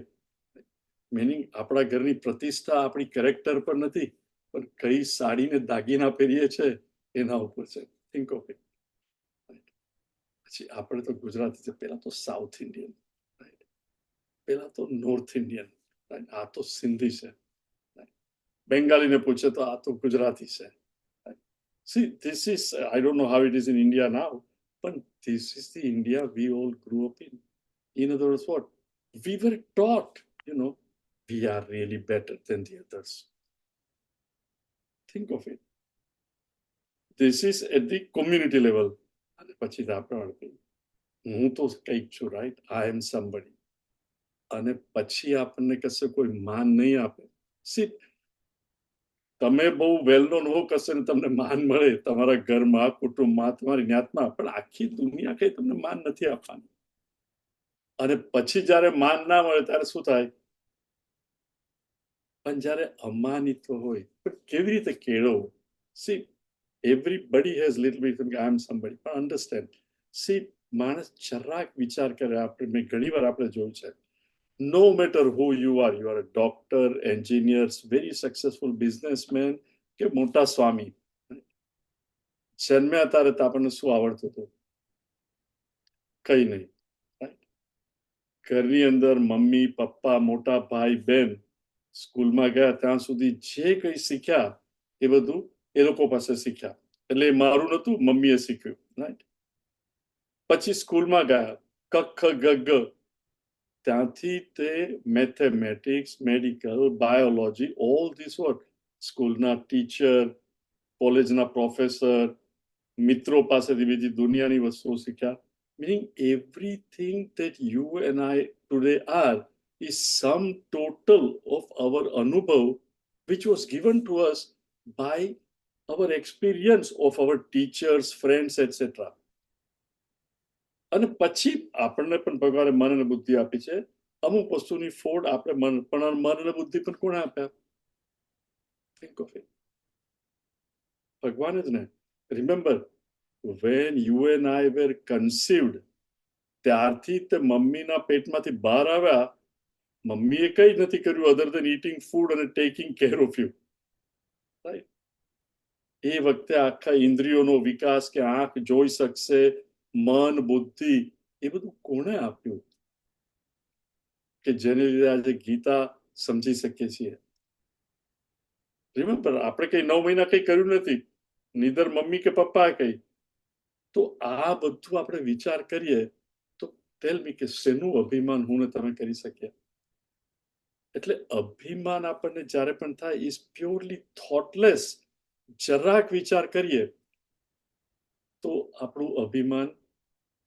મીનિંગ આપણા ઘરની પ્રતિષ્ઠા આપણી કેરેક્ટર પર નથી, પણ કઈ સાડીને દાગીના પહેરીએ છે એના ઉપર છે. Think of it. પછી આપણે તો ગુજરાતી છે, પેલા તો સાઉથ ઇન્ડિયન, રાઈટ? પેલા તો નોર્થ ઇન્ડિયન, રાઈટ? આ તો સિંધી છે. બેંગાલીને પૂછે તો આ તો ગુજરાતી છે. See, this is, I don't know how it is in India now, but this is the India we all grew up in. In other words, what? We were taught, we are really better than the others. Think of it. This is at the community level. અને પછી આપણે હું તો કંઈક છું, રાઈટ? આઈ એમ સમબડી. અને પછી આપણને કશે કોઈ માન નહીં આપે. સી, તમે બહુ વેલ નોન હો, કશે ને તમને માન મળે તમારા ઘરમાં, કુટુંબમાં, તમારી જ્ઞાતમાં, પણ આખી દુનિયા કઈ તમને માન નથી આપવાની. અને પછી જ્યારે માન ના મળે ત્યારે શું થાય? પણ જ્યારે અમાનિત્વ હોય, પણ કેવી રીતે કેળવવું? See, everybody has little bit of I am somebody, but understand, see, માણસ જરાક વિચાર કરે, આપણે મેં ઘણી વાર આપણે જોયું છે, no matter who you are a doctor, engineer, very successful businessman કે મોટા સ્વામી, જન્મ્યા ત્યારે તો આપણને શું આવડતું હતું? કઈ નહીં, રાઈટ? ઘરની અંદર મમ્મી, પપ્પા, મોટા ભાઈ, બેન સ્કૂલમાં ગયા ત્યાં સુધી જે કંઈ શીખ્યા એ બધું એ લોકો પાસે શીખ્યા. એટલે મારું નતું, મમ્મીએ શીખ્યું, રાઈટ? પછી સ્કૂલમાં ગયા, ક ખ ગ ગ, ત્યાંથી તે mathematics, medical, biology, all this vote, સ્કૂલના ટીચર, કોલેજના પ્રોફેસર, મિત્રો પાસેથી બીજી દુનિયાની વસ્તુઓ શીખ્યા. Meaning everything that you and I today are is sum total of our anubhav, which was given to us by our experience of our teachers, friends, etc. અને પછી આપણને પણ ભગવાને મન અને બુદ્ધિ આપી છે. અમુક વસ્તુની ફોડ આપણે મન અને બુદ્ધિ પણ કોણે આપ્યા? Think of it. ભગવાન જ ને. Remember, when you and I were conceived, ત્યારથી તે મમ્મીના પેટમાંથી બહાર આવ્યા, મમ્મીએ કંઈ નથી કર્યું other than eating food and taking care of you, right? એ વખતે આખા ઇન્દ્રિયોનો વિકાસ કે આંખ જોઈ શકશે, મન, બુદ્ધિ, એ બધું કોણે આપ્યું? કે જેને લીધે આજે ગીતા સમજી શકીએ છીએ. રિમેમ્બર, આપણે કઈ 9 મહિના કઈ કર્યું નથી, નીધર મમ્મી કે પપ્પા કઈ. તો આ બધું આપણે વિચાર કરીએ તો ટેલ મી કે શેનું અભિમાન હું ને તમે કરી શકીએ? એટલે અભિમાન આપણને જ્યારે પણ થાય ઇઝ પ્યોરલી થોટલેસ. જરાક વિચાર કરીએ તો આપણું અભિમાન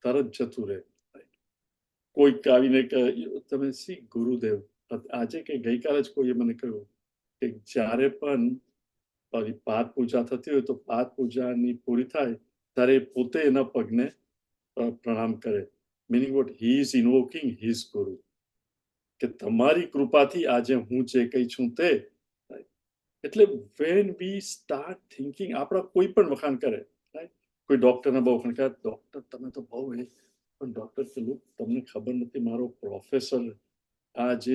તરત જતું રહે. કોઈક આવીને કે તમે સી ગુરુદેવ, આજે કે ગઈકાલે જ કોઈએ મને કહ્યું કે જ્યારે પણ પાદ પૂજા થતી હોય તો પાદ પૂજાની પૂરી થાય ત્યારે પોતે એના પગને પ્રણામ કરે. Meaning what he is invoking his guru, કે તમારી કૃપાથી આજે હું જે કઈ છું તે. એટલે વેન વી સ્ટાર્ટ થિંકિંગ, આપણા કોઈ પણ વખાણ કરે, કોઈ ડોક્ટરના બહુ વખાણ કરે, ડોક્ટર તમે તો બહુ એ, પણ ડોક્ટર પેલું તમને ખબર નથી મારો પ્રોફેસર આ જે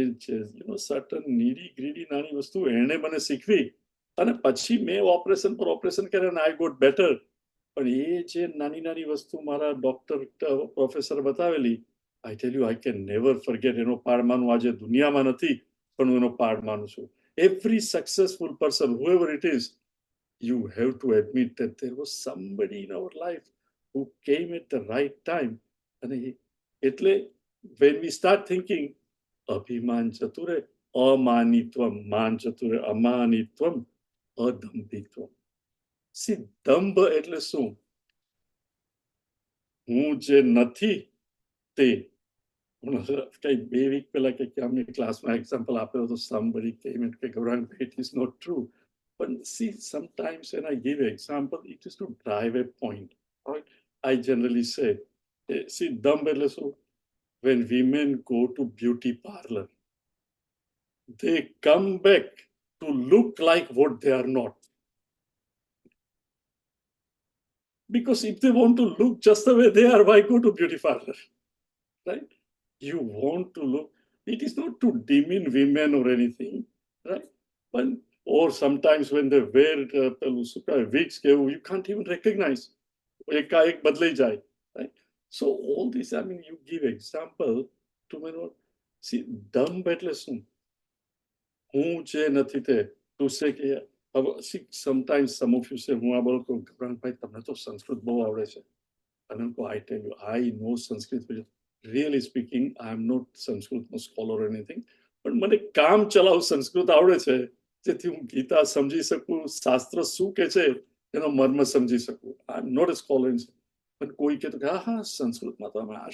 સર્ટન નીડી ગ્રીડી નાની વસ્તુ એણે મને શીખવી અને પછી મેં ઓપરેશન પર ઓપરેશન કર્યા અને આઈ ગોટ બેટર. પણ એ જે નાની નાની વસ્તુ મારા ડોક્ટર પ્રોફેસર બતાવેલી, I tell you I can never forget. એનો પાડ માનું આજે દુનિયામાં નથી, પણ હું એનો પાડ માનું છું. Every successful person, whoever it is, you have to admit that there was somebody in our life who came at the right time. અને એટલે when we start thinking, અભિમાન જતું રહે, અમાનિત્વમ, માન જતું રહે, અમાનિત્વમ, અદંભિત્વમ. સી દંભ એટલે શું? હું જે નથી તે. કઈ 2 વીક પહેલા કે અમે ક્લાસમાં એક્ઝામ્પલ આપ્યો હતો, somebody came and said, Gaurang, it is not true. But see, sometimes when I give an example, it is to drive a point. Right? I generally say, see, dumb એટલે શું? When women go to beauty parlor, they come back to look like what they are not. Because if they want to look just the way they are, why go to beauty parlor? Right? You want to look, it is not to demean women or anything, right? But or sometimes when they wear wigs, you can't even recognize. એકાએક બદલાઈ જાય, right? So all this, I mean, you give example to me. See, dumb એટલે શું? હું જે નથી તે. તું સે કે see, sometimes some of you say, હું આ બોલું તો ગૌરાંગભાઈ તમને તો સંસ્કૃત બહુ આવડે છે. અને I tell you, I know Sanskrit. Really speaking, I am not Sanskrit scholar or anything, પણ મને કામ ચલાવ સંસ્કૃત આવડે છે, જેથી હું ગીતા સમજી શકું, શાસ્ત્ર શું કે છે એનો મર્મ સમજી શકું. આઈ એમ નોટ અ સ્કોલર, પણ કોઈ કહેતો કે હા સંસ્કૃતમાં તો અમે આ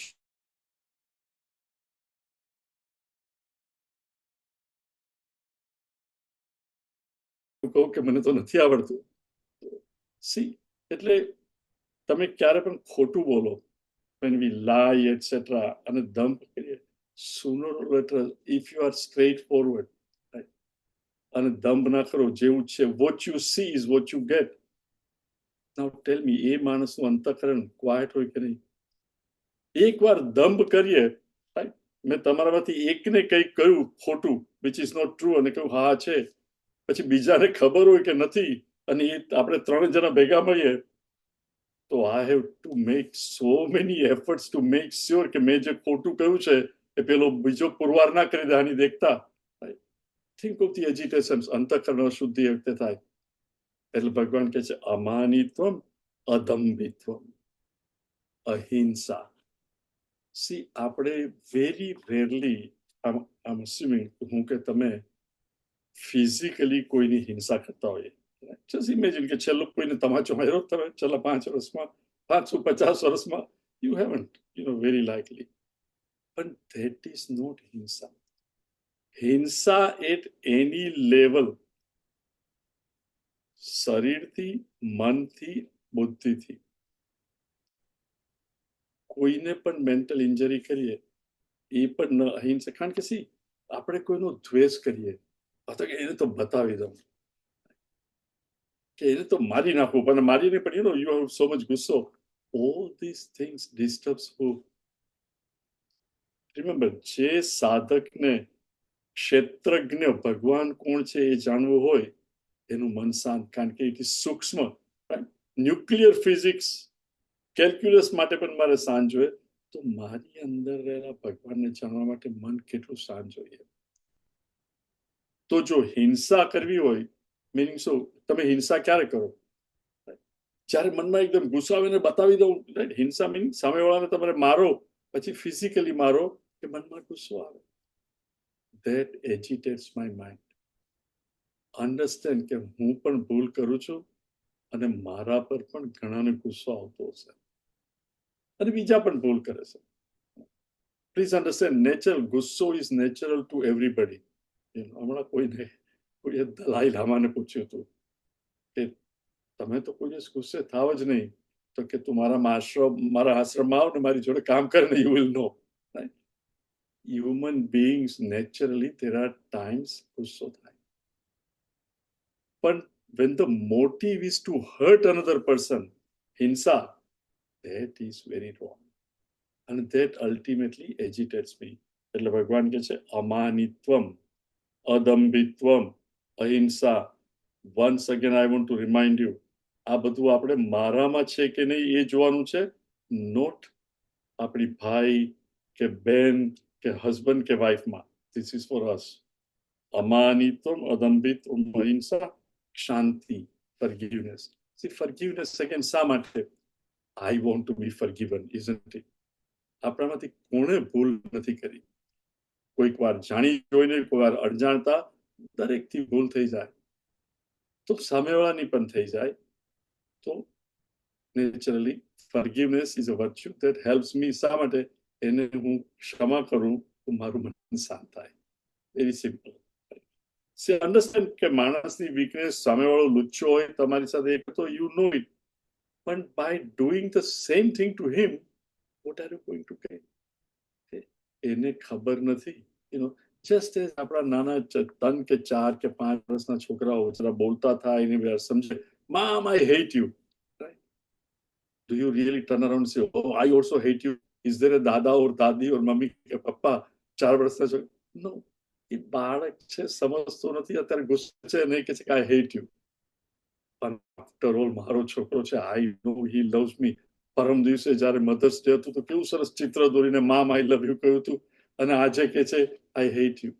કહું કે મને તો નથી આવડતું. સી એટલે તમે ક્યારે પણ ખોટું બોલો, when we lie, etc., અને દંભ કરીએ, sooner or later, if you are straightforward, right, અને દંભ ના કરો, જેવું છે, what you see is what you get. Now tell me, એ માણસનું અંતઃકરણ ક્વાયટ હોય કે નહીં? એકવાર દંભ કરીએ, right, મેં તમારામાંથી એકને કંઈક કહ્યું ખોટું, which is not true, અને કહ્યું હા છે, પછી બીજાને ખબર હોય કે નથી, અને એ આપણે 3 જણા ભેગા મળીએ, તો I have to make so many efforts to make sure કે મેં જે ખોટું કહ્યું છે એ પેલો બીજો પુરવાર ના કરી દે આની દેખતા. Think of the agitations, અંતઃકરણ શુદ્ધિ એ વખતે થાય. એટલે ભગવાન કહે છે અમાનિત્વમ, અદંભિત્વમ, અહિંસા. સી આપણે વેરી રેરલી, I'm assuming હું કે તમે ફિઝિકલી કોઈની હિંસા કરતા હોઈએ. Just imagine કે છેલ્લો કોઈને તમાચો માર્યો તમે છેલ્લા 5 વર્ષમાં, 550 વર્ષમાં, you haven't, very likely. But that is not hinsa. Hinsa at any level, શરીરથી, મનથી, બુદ્ધિથી, કોઈને પણ મેન્ટલ ઇન્જરી કરીએ એ પણ ન અહિંસા. કારણ કે સી આપણે કોઈનો દ્વેષ કરીએ, અથવા કે એને તો બતાવી દઉં, કે એને તો મારી નાખવું, પણ મારીને પણ you have so much ગુસ્સો. All these things disturbs who? Remember, જે સાધકને ક્ષેત્રજ્ઞ ભગવાન કોણ છે એ જાણવું હોય, એનું મન શાંત. કારણ કે ઇટ ઇઝ સૂક્ષ્મ. ન્યુક્લિયર ફિઝિક્સ, કેલ્ક્યુલસ માટે પણ મારે શાંત જોઈએ, તો મારી અંદર રહેલા ભગવાનને જાણવા માટે મન કેટલું શાંત જોઈએ. તો જો હિંસા કરવી હોય, મીનિંગ શું? તમે હિંસા ક્યારે કરો? જ્યારે મનમાં એકદમ ગુસ્સો આવે ને બતાવી દઉં, રાઈટ? હિંસા મીનિંગ સામેવાળાને તમારે મારો, પછી ફિઝિકલી મારો, કે મનમાં ગુસ્સો આવે. That agitates my mind. Understand કે હું પણ ભૂલ કરું છું, અને મારા પર પણ ઘણાને ગુસ્સો આવતો હશે, અને બીજા પણ ભૂલ કરે છે. પ્લીઝ અન્ડરસ્ટેન્ડ, નેચરલ ગુસ્સો ઇઝ નેચરલ ટુ એવરીબડી. હમણાં કોઈએ દલાઈ લામાને પૂછ્યું હતું કે તમે તો કોઈ દિવસ ગુસ્સે થાવ જ નહીં, તો કે તું મારા આશ્રમમાં આવ ને મારી જોડે કામ કર ને, you will know. Human beings naturally there are times ગુસ્સો થાય, પણ when the motive is to hurt another person, હિંસા, that is very wrong, and that ultimately agitates me. એટલે ભગવાન કહે છે અમાનિત્વમ, અદંભિત્વમ, અહિંસા. once again I want to remind you, આ બધું આપણે મારામાં છે કે નહીં એ જોવાનું છે, નોટ આપણી ભાઈ કે બેન કે હસબન્ડ કે વાઈફમાં. This is for us. અમાનિત્વમ, અદંભિત્વમ, અહિંસા, શાંતિ, forgiveness. See, forgiveness again શા માટે? I want to be forgiven, isn't it? આપણામાંથી કોણે ભૂલ નથી કરી? કોઈક વાર જાણી જોઈને, કોઈ વાર અણજાણતા, દરેકથી ભૂલ થઈ જાય, તો સામેવાળાની પણ થઈ જાય. તો naturally forgiveness is a virtue that helps me. શા માટે? એને હું ક્ષમા કરું તો મારું મન શાંત થાય. Very simple. See, understand કે માણસની વીકનેસ, સામેવાળો લુચ્ચો હોય તમારી સાથે, તો you know it, but by doing the same thing to him, what are you going to get? એને ખબર નથી. just as આપણા નાના 3 કે 4 કે 5 વર્ષના છોકરાઓ જરા બોલતા થાય એને સમજે, Mom, I hate you, right? Do you really turn around and say, oh, I also hate you? Is there a dada or dadi or mummy કે પપ્પા 4 વર્ષના છોકરા? No. એ બાળક છે, સમજતો નથી, અત્યારે ગુસ્સે છે, નહીં કે છે કે I hate you. પણ આફ્ટર ઓલ મારો છોકરો છે, I know he loves me. પરમ દિવસે જ્યારે મધર્સ ડે હતું તો કેવું સરસ ચિત્ર દોરીને મામ આઈ લવ યુ કહ્યું હતું, અને આજે કે છે આઈ હેટ યુ.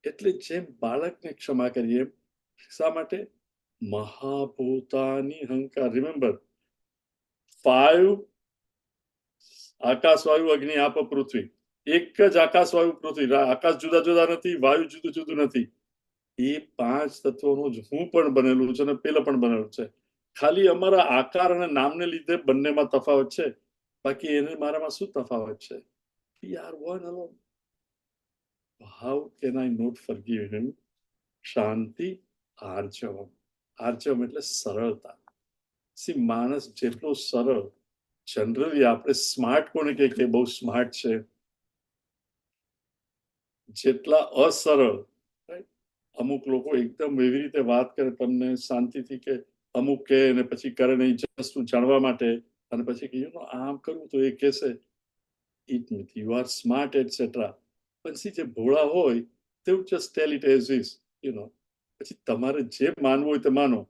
એટલે જેમ બાળકને ક્ષમા કરીએ, શા માટે? મહાભૂતાની અહંકાર. રિમેમ્બર, 5 આકાશ, વાયુ, અગ્નિ, આપ, પૃથ્વી. એક જ આકાશ, વાયુ, પૃથ્વી. આકાશ જુદા જુદા નથી, વાયુ જુદું જુદું નથી. એ 5 તત્વોનું જ હું પણ બનેલું છે અને પેલા પણ બનેલું છે. ખાલી અમારા આકાર અને નામને લીધે બંનેમાં તફાવત છે, બાકી એને મારામાં શું તફાવત છે? We are one alone. How can I not forgive him? શાંતિ, આર્જવમ. આર્જવમ એટલે સરળતા. સી, માણસ જેટલો સરળ, જનરલી આપણે સ્માર્ટ કોને કે બહુ સ્માર્ટ છે, જેટલા અસરળ, અમુક લોકો એકદમ એવી રીતે વાત કરે તમને શાંતિથી, કે અમુક કે અને પછી કરે નહીં જસ્ટ જાણવા માટે, અને પછી કે આમ કરવું તો એ કહેશે ઇટ નથી, યુ આર સ્માર્ટ એટસેટ્રા. પછી જે ભોળા હોય તેવું just tell it as is, પછી તમારે જે માનવું હોય તે માનો.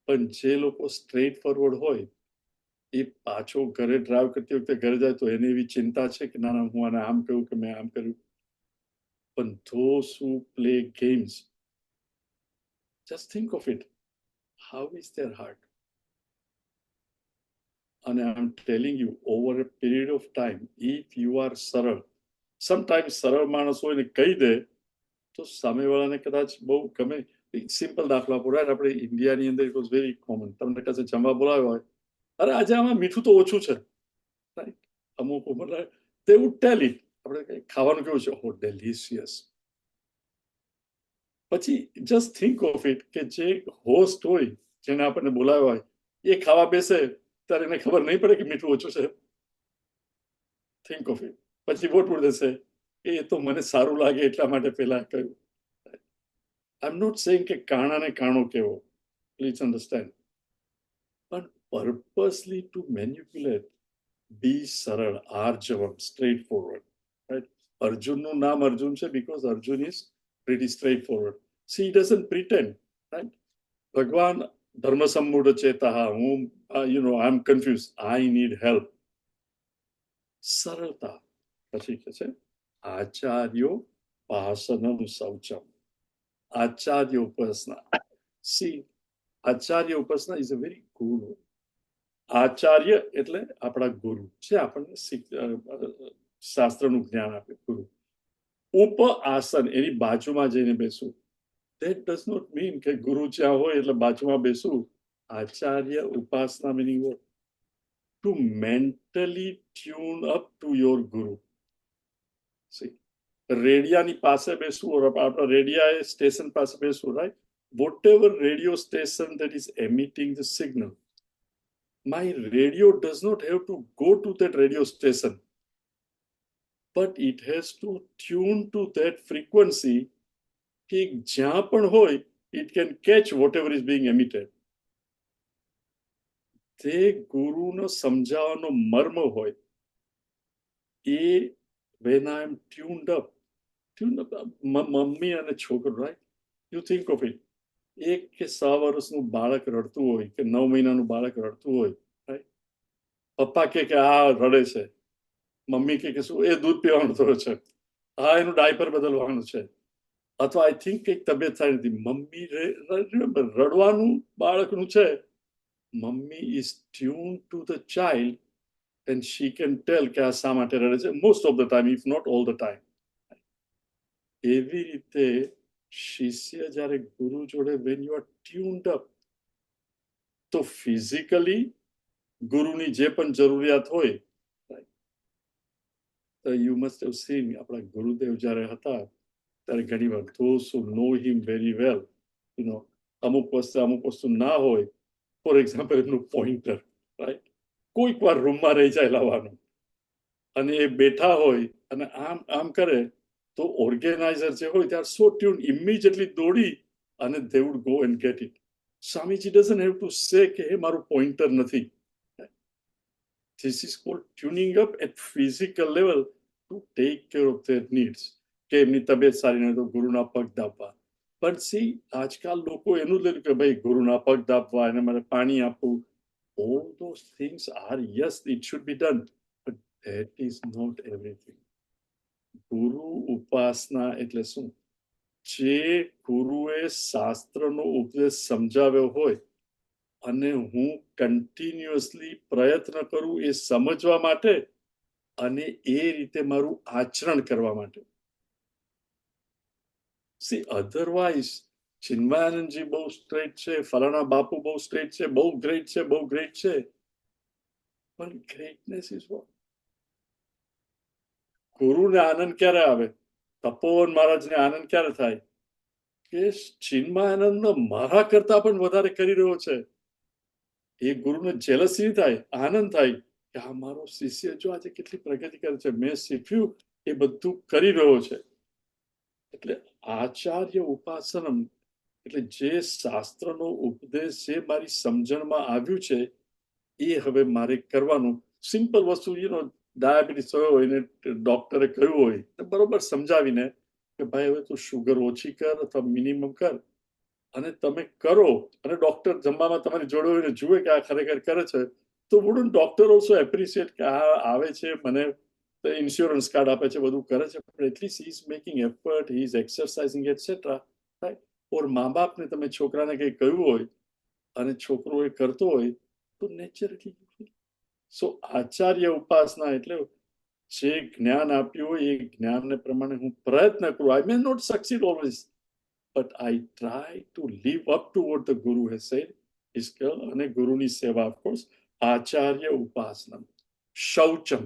પણ જે લોકો સ્ટ્રેટ ફોરવર્ડ હોય, એ પાછો ઘરે ડ્રાઈવ કરતી વખતે ઘરે જાય તો એને એવી ચિંતા છે કે ના હું આને આમ કહ્યું કે મેં આમ કર્યું. પણ those who play games, just think of it, how is their heart? And I'm telling you, over a period of time, if you are સરળ, sometimes સરળ માણસ હોય ને કહી દે તો સામેવાળાને કદાચ બહુ ગમે. સિમ્પલ દાખલા પૂરા, આપણે ઇન્ડિયાની અંદર ઇટ વોઝ વેરી કોમન. તમને કદાચ જમવા બોલાવ્યો હોય, અરે આજે આમાં મીઠું તો ઓછું છે, રાઈટ? અમુક ઉંમર તે વુડ ટેલ ઇટ. આપણે ખાવાનું કેવું છે? ઓ ડેલિશિયસ. પછી જસ્ટ થિંક ઓફ ઇટ કે જે હોસ્ટ હોય, જેને આપણને બોલાવ્યો હોય, એ ખાવા બેસે ત્યારે એને ખબર નહીં પડે કે મીઠું ઓછું છે. Think of it. પછી વોટ વુડ દે સે? એ તો મને સારું લાગે એટલા માટે પહેલા કહ્યું. આઈ એમ નોટ સેઇંગ કે કાણાને કાણો કેવો, પ્લીઝ અન્ડરસ્ટેન્ડ. પણ પર્પસલી ટુ મેન્યુપ્યુલેટ, બી સરળ, આર્જવમ, સ્ટ્રેટ ફોરવર્ડ, રાઈટ? અર્જુનનું નામ અર્જુન છે because Arjun is pretty straightforward. See, he doesn't pretend, right? Bhagwan dharma sammuda chetaha, I'm confused, I need help. Saralta. પછી કે છે આચાર્યો પાસનમ શૌચમ. આચાર્ય ઉપાસના. See, આચાર્ય ઉપાસના is a very cool word. Acharya એટલે આપણા ગુરુ, જે આપણને શાસ્ત્રનું જ્ઞાન આપે, ગુરુ. ઉપઆસન, એની બાજુમાં જઈને બેસવું. That does not mean કે ગુરુ જ્યાં હોય એટલે બાજુમાં બેસવું. આચાર્ય ઉપાસના meaning what? to mentally tune up to your guru. See, રેડિયાની પાસે બેસવું, આપણા રેડિયા સ્ટેશન પાસે બેસવું, right? Whatever radio station that is emitting the signal, my radio does not have to go to that radio station, but it has to tune to that frequency. કે જ્યાં પણ હોય, it can catch whatever is being emitted. તે ગુરુનો સમજાવવાનો મર્મ હોય એ when I am tuned up, mummy અને છોકરો, right? You think of it. એક કે 6 વર્ષનું બાળક રડતું હોય કે 9 મહિનાનું બાળક રડતું હોય, right? પપ્પા કે આ રડે છે, મમ્મી કે શું એ દૂધ પીવાનું થયું છે, હા એનું ડાયપર બદલવાનું છે, અથવા આઈ થિંક કંઈક તબિયત થાય નથી, મમ્મી રડવાનું બાળકનું છે, mummy is tune to the child and she can tell કે આ શા માટે રડે છે, most of the time, if not all the time. એવી રીતે શિષ્ય જ્યારે ગુરુ જોડે when you are tuned up, તો ફિઝિકલી ગુરુની જે પણ જરૂરિયાત હોય, you must have seen આપણા ગુરુદેવ જ્યારે હતા ત્યારે ઘણી વાર those who know him very well, you know, અમુક વસ્તુ ના હોય, ફોર એક્ઝામ્પલ એમનું પોઇન્ટર, રાઈટ? કોઈક વાર રૂમમાં રહી જાય લાવવાનું, અને એ બેઠા હોય અને આમ કરે, તો ઓર્ગેનાઇઝર જે હોય they are so tuned, immediately દોડી અને they would go and get it. Swamiji doesn't have to say કે એ મારું પોઇન્ટર નથી. This is called tuning up at physical level to take care of their needs. કે એમની તબિયત સારી નહીં તો ગુરુના પગ દાબવા. પણ સી આજકાલ લોકો એનું જ કે ભાઈ ગુરુના પગ દાબવા, એને મને પાણી આપવું, all those things are, yes, it should be done, but that is not everything. ગુરુ ઉપાસના એટલે શું? જે ગુરુએ શાસ્ત્રનો ઉપદેશ સમજાવ્યો હોય અને હું કન્ટિન્યુઅસલી પ્રયત્ન કરું એ સમજવા માટે અને એ રીતે મારું આચરણ કરવા માટે. સી અધરવાઇઝ ચિન્મયાનંદજી બહુ સ્ટ્રેટ છે, ફલાણા બાપુ બહુ સ્ટ્રેટ છે, બહુ ગ્રેટ છે, બહુ ગ્રેટ છે, પણ ગ્રેટનેસ ઇઝ વોટ? ગુરુને આનંદ ક્યારે આવે? તપોવન મહારાજને આનંદ ક્યારે થાય કે ચિન્મયાનંદ મારા કરતા પણ વધારે કરી રહ્યો છે? એ ગુરુને જેલસી થાય, આનંદ થાય કે આ મારો શિષ્ય જો આજે કેટલી પ્રગતિ કરે છે, મેં શીખ્યું એ બધું કરી રહ્યો છે. એટલે આચાર્ય ઉપાસનમ એટલે જે શાસ્ત્રનો ઉપદેશ જે મારી સમજણમાં આવ્યું છે એ હવે મારે કરવાનું. સિમ્પલ વસ્તુ, ડાયાબિટીસ થયો હોય ને ડોક્ટરે કહ્યું હોય તો બરોબર સમજાવીને કે ભાઈ હવે તું શુગર ઓછી કર અથવા મિનિમમ કર, અને તમે કરો, અને ડોક્ટર જમવામાં તમારી જોડે હોય ને જુએ કે આ ખરેખર કરે છે, તો વુડન્ટ ડોક્ટર ઓલ્સો એપ્રિશિએટ કે આ આવે છે, મને ઇન્સ્યોરન્સ કાર્ડ આપે છે, બધું કરે છે, પણ at least he is making effort, he is exercising etcetera, right? Or મા બાપને તમે છોકરાને કંઈ કહ્યું હોય અને છોકરો એ કરતો હોય તો નેચરલી. સો આચાર્ય ઉપાસના એટલે જે જ્ઞાન આપ્યું હોય એ જ્ઞાનને પ્રમાણે હું પ્રયત્ન કરું. I may not succeed always, but I try to live up to what the Guru has said is called, અને ગુરુની સેવા, of course, આચાર્ય ઉપાસના. શૌચમ,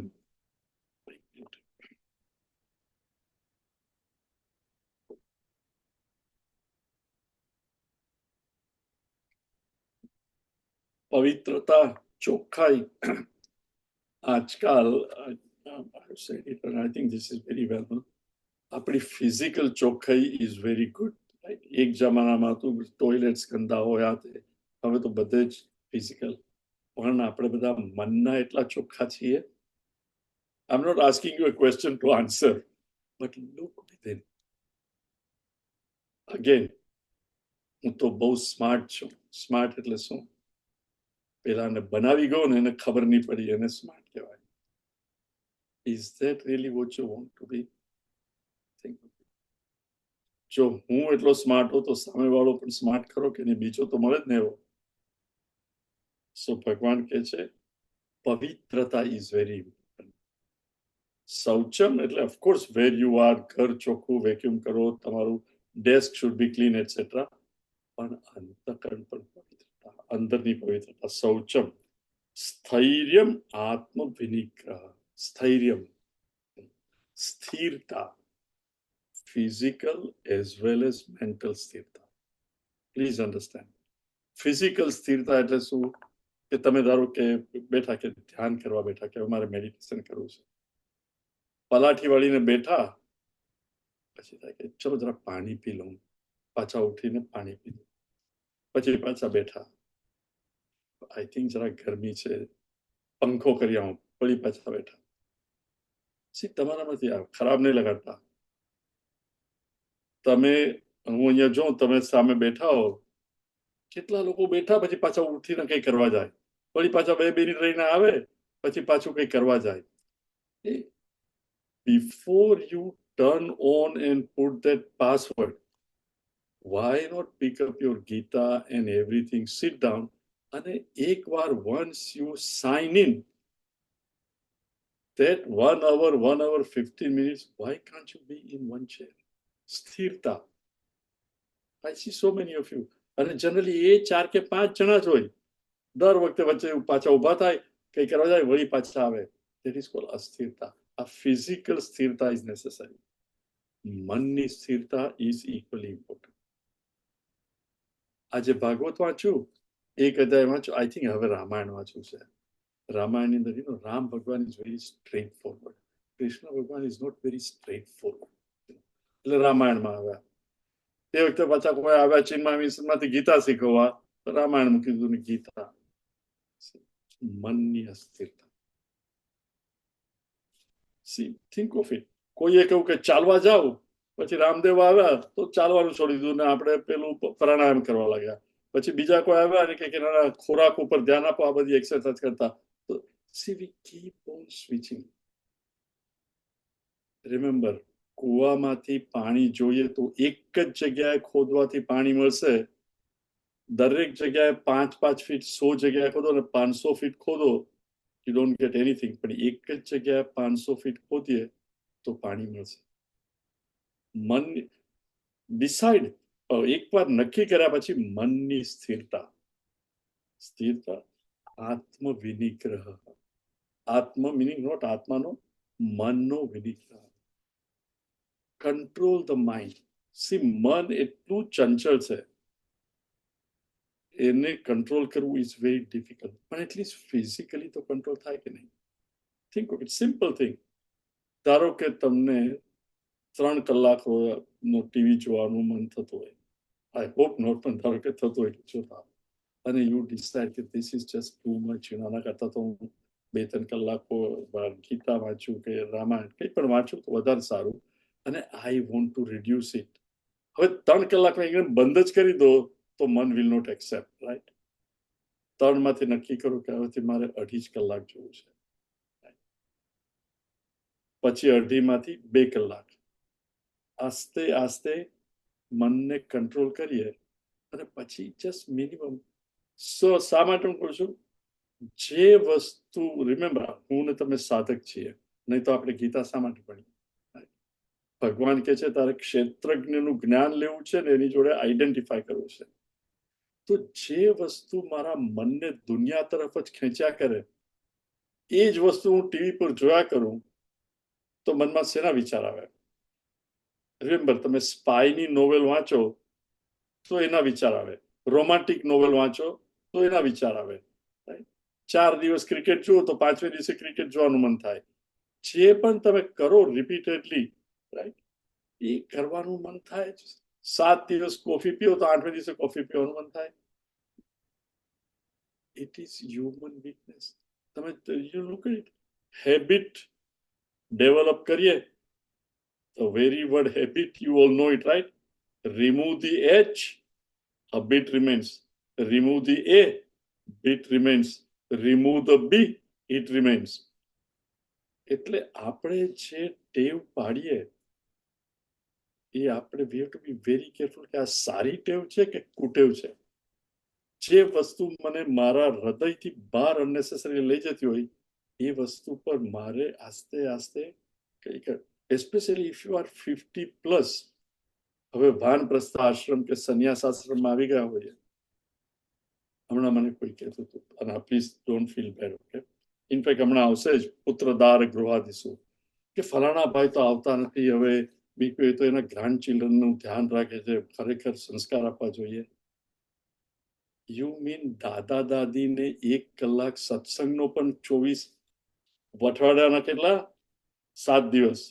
પવિત્રતા, ચોખ્ખાઈ. આજકાલ I think this is very well known. આપણી ફિઝિકલ ચોખ્ખાઈ ઇઝ વેરી ગુડ. એક જમાનામાં તો ટોયલેટ્સ ગંદા હોય, હવે તો બધે જ ફિઝિકલ. પણ આપણે બધા મનના એટલા ચોખ્ખા છીએ. I am not asking you a question to answer, but look within. Again, હું તો બહુ સ્માર્ટ છું. સ્માર્ટ એટલે શું? પેલાને બનાવી ગયો ને એને ખબર નહીં પડી, એને સ્માર્ટ કહેવાય. Is that really what you want to be? જો હું એટલો સ્માર્ટ હો તો સામેવાળો પણ સ્માર્ટ ખરો કે નહીં? બીજો તો મળે જ ને એવો. સો ભગવાન કહે છે પવિત્રતા ઇઝ વેરી ઇમ્પોર્ટન્ટ. શૌચમ એટલે ઓફકોર્સ વેર યુ આર, ઘર ચોખ્ખું, વેક્યુમ કરો, તમારું desk should be clean etcetera, પણ અંતકરણ પણ પવિત્રતા, અંદરની પવિત્રતા. શૌચમ, સ્થૈર્યમ આત્મવિનિગ્રહ. સ્થૈર્યમ, સ્થિરતા, physical as well as mental સ્થિરતા. Please understand. ફિઝિકલ સ્થિરતા એટલે શું? કે તમે ધારો કે બેઠા, કે ધ્યાન કરવા બેઠા, કે અમારે મેડિટેશન કરવું છે, પલાઠી વાળીને બેઠા, પછી થાય કે ચલો જરા પાણી પી લઉં, પાછા ઉઠીને પાણી પી લઉં, પછી પાછા બેઠા, આઈ થિંક જરા ગરમી છે, પંખો કરી આવું, વળી પાછા બેઠા. તમારામાંથી ખરાબ નહીં લગાડતા. તમે, હું અહીંયા જોઉં, તમે સામે બેઠા હો, કેટલા લોકો બેઠા પછી પાછા ઉઠીને કંઈ કરવા જાય, વળી પાછા 2 મિનિટ રહીને આવે, પછી પાછું કંઈ કરવા જાય. Before you turn on and put that password, why not pick up your Gita and everything, sit down, અને એકવાર once you sign in that 1 hour, 1 hour 15 minutes, why can't you be in one chair? સ્થિરતા. I see so many of you. અને જનરલી એ 4 કે 5 જણા જ હોય. દર વખતે વચ્ચે પાછા ઊભા થાય, કંઈ કરવા જાય, વળી પાછા આવે. That is called અસ્થિરતા. A physical સ્થિરતા is necessary. મનની સ્થિરતા is equally important. આજે ભાગવત વાંચ્યું, એક અધ્યાય વાંચ્યું, આઈ થિંક હવે રામાયણ વાંચ્યું છે. રામાયણની અંદર રામ ભગવાન is very straightforward. Krishna ભગવાન is not very straightforward. એટલે રામાયણમાં આવ્યા. તે વખતે પાછા કોઈ આવ્યા ચીનમાં મિશનમાંથી ગીતા શીખવવા, તો રામાયણ મૂકી દીધું ને ગીતા. મનની અસ્થિરતા. C think of it. કોઈએ કહ્યું કે ચાલવા જાવ, પછી રામદેવ આવ્યા તો ચાલવાનું છોડી દીધું ને આપણે પેલું પ્રાણાયામ કરવા લાગ્યા. પછી બીજા કોઈ આવ્યા ને કે ના ખોરાક ઉપર ધ્યાન આપો, આ બધી એક્સરસાઇઝ કરતા. તો see we keep on switching. Remember, કુવામાંથી પાણી જોઈએ તો એક જ જગ્યાએ ખોદવાથી પાણી મળશે. દરેક જગ્યાએ 5-5 ફીટ 100 જગ્યાએ ખોદો ને 500 fit ખોદો, you don't get anything. પણ એક જ જગ્યાએ 500 ફીટ ખોદીએ તો પાણી મળશે. મન ડિસાઇડ, એકવાર નક્કી કર્યા પછી મનની સ્થિરતા. સ્થિરતા, આત્મવિનિગ્રહ. આત્મ મિનિંગ નોટ આત્માનો, મનનો વિનિગ્રહ. Control the mind. સી મન એટલું ચંચળ છે, એને કંટ્રોલ કરવું ઇઝ વેરી ડિફિકલ્ટ. પણ એટલીસ્ટ ફિઝિકલી તો કંટ્રોલ થાય કે નહીં? Think of it, simple thing. ધારો કે તમને 3 કલાકનો ટીવી જોવાનું મન થતું હોય, આઈ હોપ નોટ, પણ ધારો કે થતું હોય જોતા, અને યુ ડિસાઇડ કે this is just too much, આના કરતા તો હું 2-3 કલાકો ગીતા વાંચું કે રામાયણ કંઈ પણ વાંચું તો વધારે સારું, અને I want to reduce it. હવે 3 કલાકમાં એકદમ બંધ જ કરી દો તો મન વિલ નોટ એક્સેપ્ટ, રાઈટ? 3 માંથી નક્કી કરું કે હવેથી મારે 2.5 કલાક જોવું છે, પછી 2.5 માંથી 2 કલાક. આસ્તે આસ્તે મનને કંટ્રોલ કરીએ, અને પછી જસ્ટ મિનિમમ. શા માટે હું કહું છું? જે વસ્તુ, રિમેમ્બર, હું ને તમે સાધક છીએ, નહીં તો આપણે ગીતા શા માટે ભણીએ? ભગવાન કહે છે તારે ક્ષેત્રજ્ઞનું જ્ઞાન લેવું છે ને એની જોડે આઈડેન્ટિફાય કરવું છે. તો જે વસ્તુ મારા મનને દુનિયા તરફ જ ખેંચ્યા કરે, એ જ વસ્તુ હું ટીવી પર જોયા કરું તો મનમાં શેના વિચાર આવે? રિમેમ્બર, તમે સ્પાયની નોવેલ વાંચો તો એના વિચાર આવે, રોમાન્ટિક નોવેલ વાંચો તો એના વિચાર આવે. 4 દિવસ ક્રિકેટ જુઓ તો 5મે દિવસે ક્રિકેટ જોવાનું મન થાય. જે પણ તમે કરો રિપીટેડલી, રાઈટ, એ કરવાનું મન થાય. 7 દિવસ કોફી પીઓ તો 8મે દિવસે કોફી પીવાનું મન થાય. It is human weakness. તમે you look at it. Habit develop કરીએ, the very word habit, you all know it, right? Remove the H, a bit remains. Remove the A, bit remains. Remove the B, it remains. એટલે આપણે જે ટેવ પાડીએ, એ આપણે we have to be very careful કે આ સારી ટેવ છે કે કુટેવ છે. જે વસ્તુ મને મારા હૃદયથી બહાર અનનેસેસરી લઈ જતી હોય, એ વસ્તુ પર મારે આસ્તે આસ્તે કંઈક, especially if you are 50+, હવે વાનપ્રસ્થ આશ્રમ કે સંન્યાસ આશ્રમમાં આવી ગયા હોય, હમણાં મને કોઈ કહેતું હતું, અને please don't feel bad, okay? In fact હમણાં આવશે જ પુત્રદાર ગૃહાદીશું કે ફલાણા ભાઈ તો આવતા નથી, હવે બીજું તો એના ગ્રાન્ડ ચિલ્ડ્રનનું ધ્યાન રાખે છે, ખરેખર સંસ્કાર આપવા જોઈએ. યુ મીન દાદા દાદીને 1 કલાક સત્સંગનો પણ 24 અઠવાડિયાના કેટલા 7 દિવસ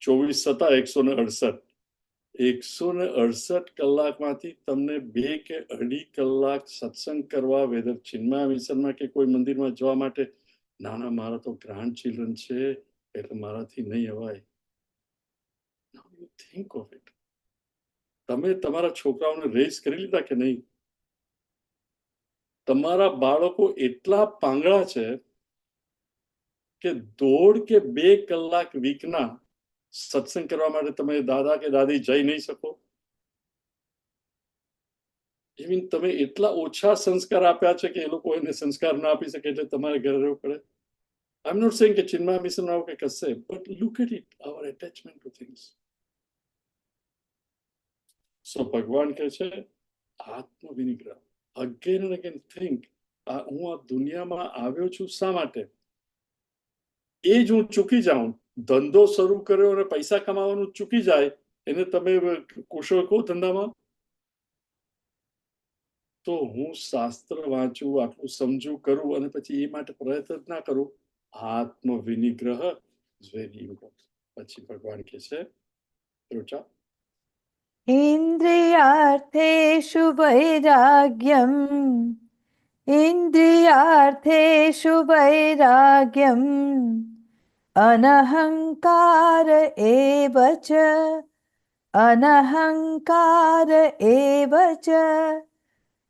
24 હતા 168, 168 કલાકમાંથી તમને 2 કે 2.5 કલાક સત્સંગ કરવા, વેધર ચિન્મય મિશનમાં કે કોઈ મંદિરમાં જવા માટે, નાના મારા તો ગ્રાન્ડ ચિલ્ડ્રન છે એટલે મારાથી નહીં અવાય. Now you think of it. તમે તમારા છોકરાઓને રેઝ કરી લીધા કે નહીં? તમારા બાળકો એટલા પાંગળા છે કે 1.5 કે 2 કલાક વીકના સત્સંગ કરવા માટે તમે દાદા કે દાદી જઈ નહીં શકો. ઇવન તમે એટલા ઓછા સંસ્કાર આપ્યા છે કે એ લોકો એને સંસ્કાર ના આપી શકે એટલે તમારે ઘરે રહેવું પડે. આઈ એમ નોટ સેઇંગ કે ચિન્મય મિશન આવું કે કશે, but look at it, our attachment to things. So ભગવાન કહે છે આત્મવિનિગ્રહ. અગેન એન્ડ અગેન થિંક, હું આ દુનિયામાં આવ્યો છું શા માટે? એ જ હું ચૂકી જાઉં, ધંધો શરૂ કર્યો અને પૈસા કમાવાનું ચૂકી જાય, એને તમે કુશળ કહો ધંધામાં? તો હું શાસ્ત્ર વાંચું, આટલું સમજું કરું અને પછી એ માટે પ્રયત્ન ના કરું, આત્મવિનિગ્રહ ઇઝ વેરી ઇમ્પોર્ટન્ટ. પછી ભગવાન કહે છે રોચા, ઇન્દ્રિયાર્થેષુ વૈરાગ્યમ ઇન્દ્રિયાર્થેષુ વૈરાગ્યમ અનહંકાર એવ ચ અનહંકાર એવ ચ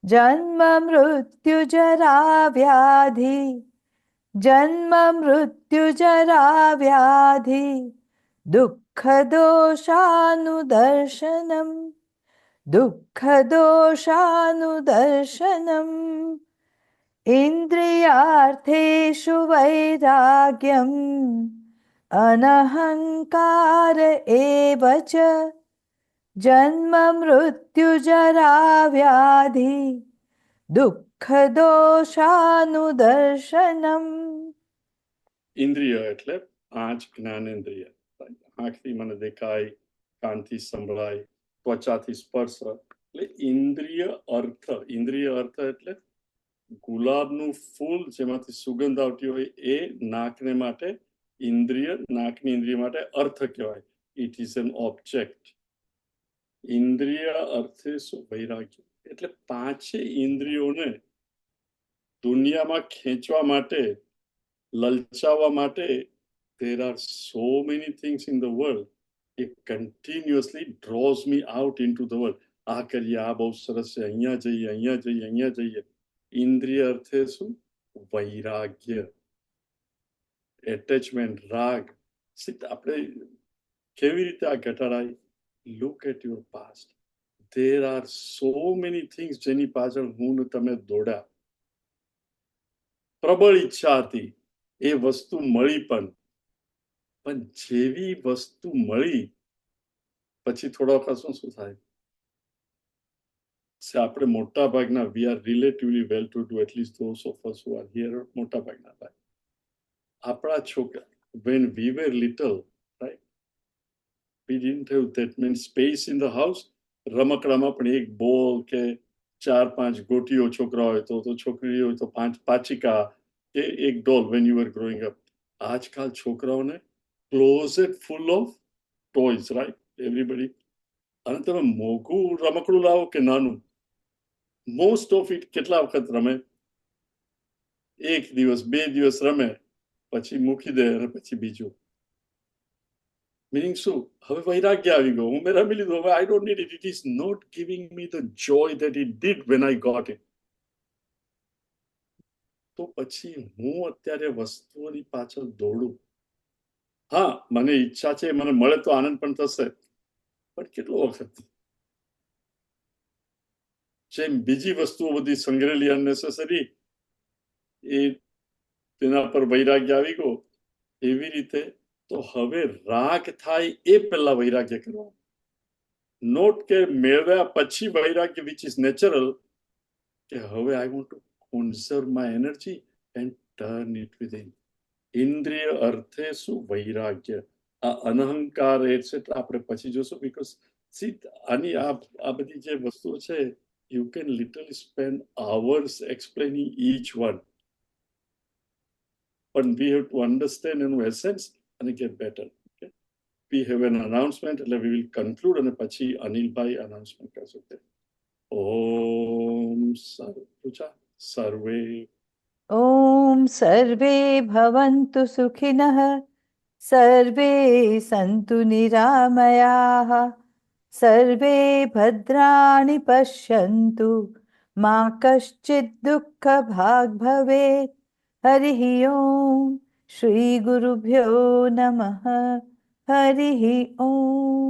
જન્મ મૃત્યુ જરા વ્યાધિ જન્મ મૃત્યુ જરા વ્યાધિ દુઃખ દોષાનુદર્શનમ દુઃખ દોષાનુદર્શનમ ઇન્દ્રિયાર્થેષુ વૈરાગ્યમ અનહંકાર એવ ચ જન્મ મૃત્યુ જરા વ્યાધિ દુઃખ દોષાનુદર્શનમ. ઇન્દ્રિય એટલે 5 જ્ઞાનેન્દ્રિય. આંખથી મને દેખાય, કાનથી સંભળાય, ત્વચાથી સ્પર્શ, એટલે ઇન્દ્રિય અર્થ. ઇન્દ્રિય અર્થ એટલે ગુલાબનું ફૂલ જેમાંથી સુગંધ આવતી હોય એ નાકને માટે ઇન્દ્રિય, નાકની ઇન્દ્રિય માટે અર્થ કહેવાય. It is an object. ઇન્દ્રિય અર્થે શું? વૈરાગ્ય. એટલે 5 ઇન્દ્રિયોને દુનિયામાં ખેંચવા માટે, લલચાવવા માટે, there are so many things in the world. It continuously draws me out into the world. આ કરીએ, આ બહુ સરસ છે, અહીંયા જઈએ, અહીંયા જઈએ, અહીંયા જઈએ. ઇન્દ્રિય અર્થે શું? વૈરાગ્ય, એટેચમેન્ટ, રાગ. આપણે કેવી રીતે આ ઘટાડાય? Look at your past. there are so many things જેની પાછળ હું ને તમે દોડ્યા. પ્રબળ ઈચ્છા હતી, એ વસ્તુ મળી પણ જેવી વસ્તુ મળી પછી થોડા વખત શું થાય? આપણે મોટા ભાગના we are relatively well to do, at least those of us who are here, મોટા ભાગના ભાઈ આપણા છોકરા, when we were little, right, we didn't have that many space in the house. રમકડામાં પણ એક બોલ કે 4-5 ગોટીઓ છોકરા હોય તો છોકરી હોય તો 5 પાચિકા કે એક ડોલ when you were growing up. આજકાલ છોકરાઓને closet full of toys, right, everybody. અને તમે મોઘું રમકડું લાવો કે નાનું, મોસ્ટ ઓફ ઇટ કેટલા વખત રમે? 1 દિવસ 2 દિવસ રમે, પછી મૂકી દે અને પછી બીજું. મીનિંગ શું? હવે વૈરાગ્ય આવી ગયો, હું મેં રમી લીધું, હવે I don't need it. It is not giving me the joy that it did when I got it. તો પછી હું અત્યારે વસ્તુઓની પાછળ દોડું. હા, મને ઈચ્છા છે, મને મળે તો આનંદ પણ થશે, પણ કેટલો વખત? જેમ બીજી વસ્તુઓ બધી સંગ્રહેલી અનનેસેસરી, એ તેના પર વૈરાગ્ય આવી ગયો, એવી રીતે તો હવે રાગ થાય એ પહેલા વૈરાગ્ય કરવાનું. નોટ કે મેળવ્યા પછી વૈરાગ્ય, વિચ ઇઝ નેચરલ, કે હવે I want to conserve my energy and turn it within. ઇન્દ્રિય અર્થેષુ વૈરાગ્ય, આ અનહંકાર એ છે તો આપણે પછી જોશું. બીકોઝ સી આની આ બધી જે વસ્તુઓ છે, you can literally spend hours explaining each one, but we have to understand in essence and get better. Okay, we have an announcement, એટલે we will conclude અને પછી અનિલભાઈ announcement કરશે. ઓમ સર્વે ॐ सर्वे भवन्तु सुखिनः, सर्वे सन्तु निरामयाः, सर्वे भद्राणि पश्यन्तु, मा कश्चित् दुःखभाग् भवेत्. हरिः ॐ श्रीगुरुभ्यो नमः. हरिः ॐ.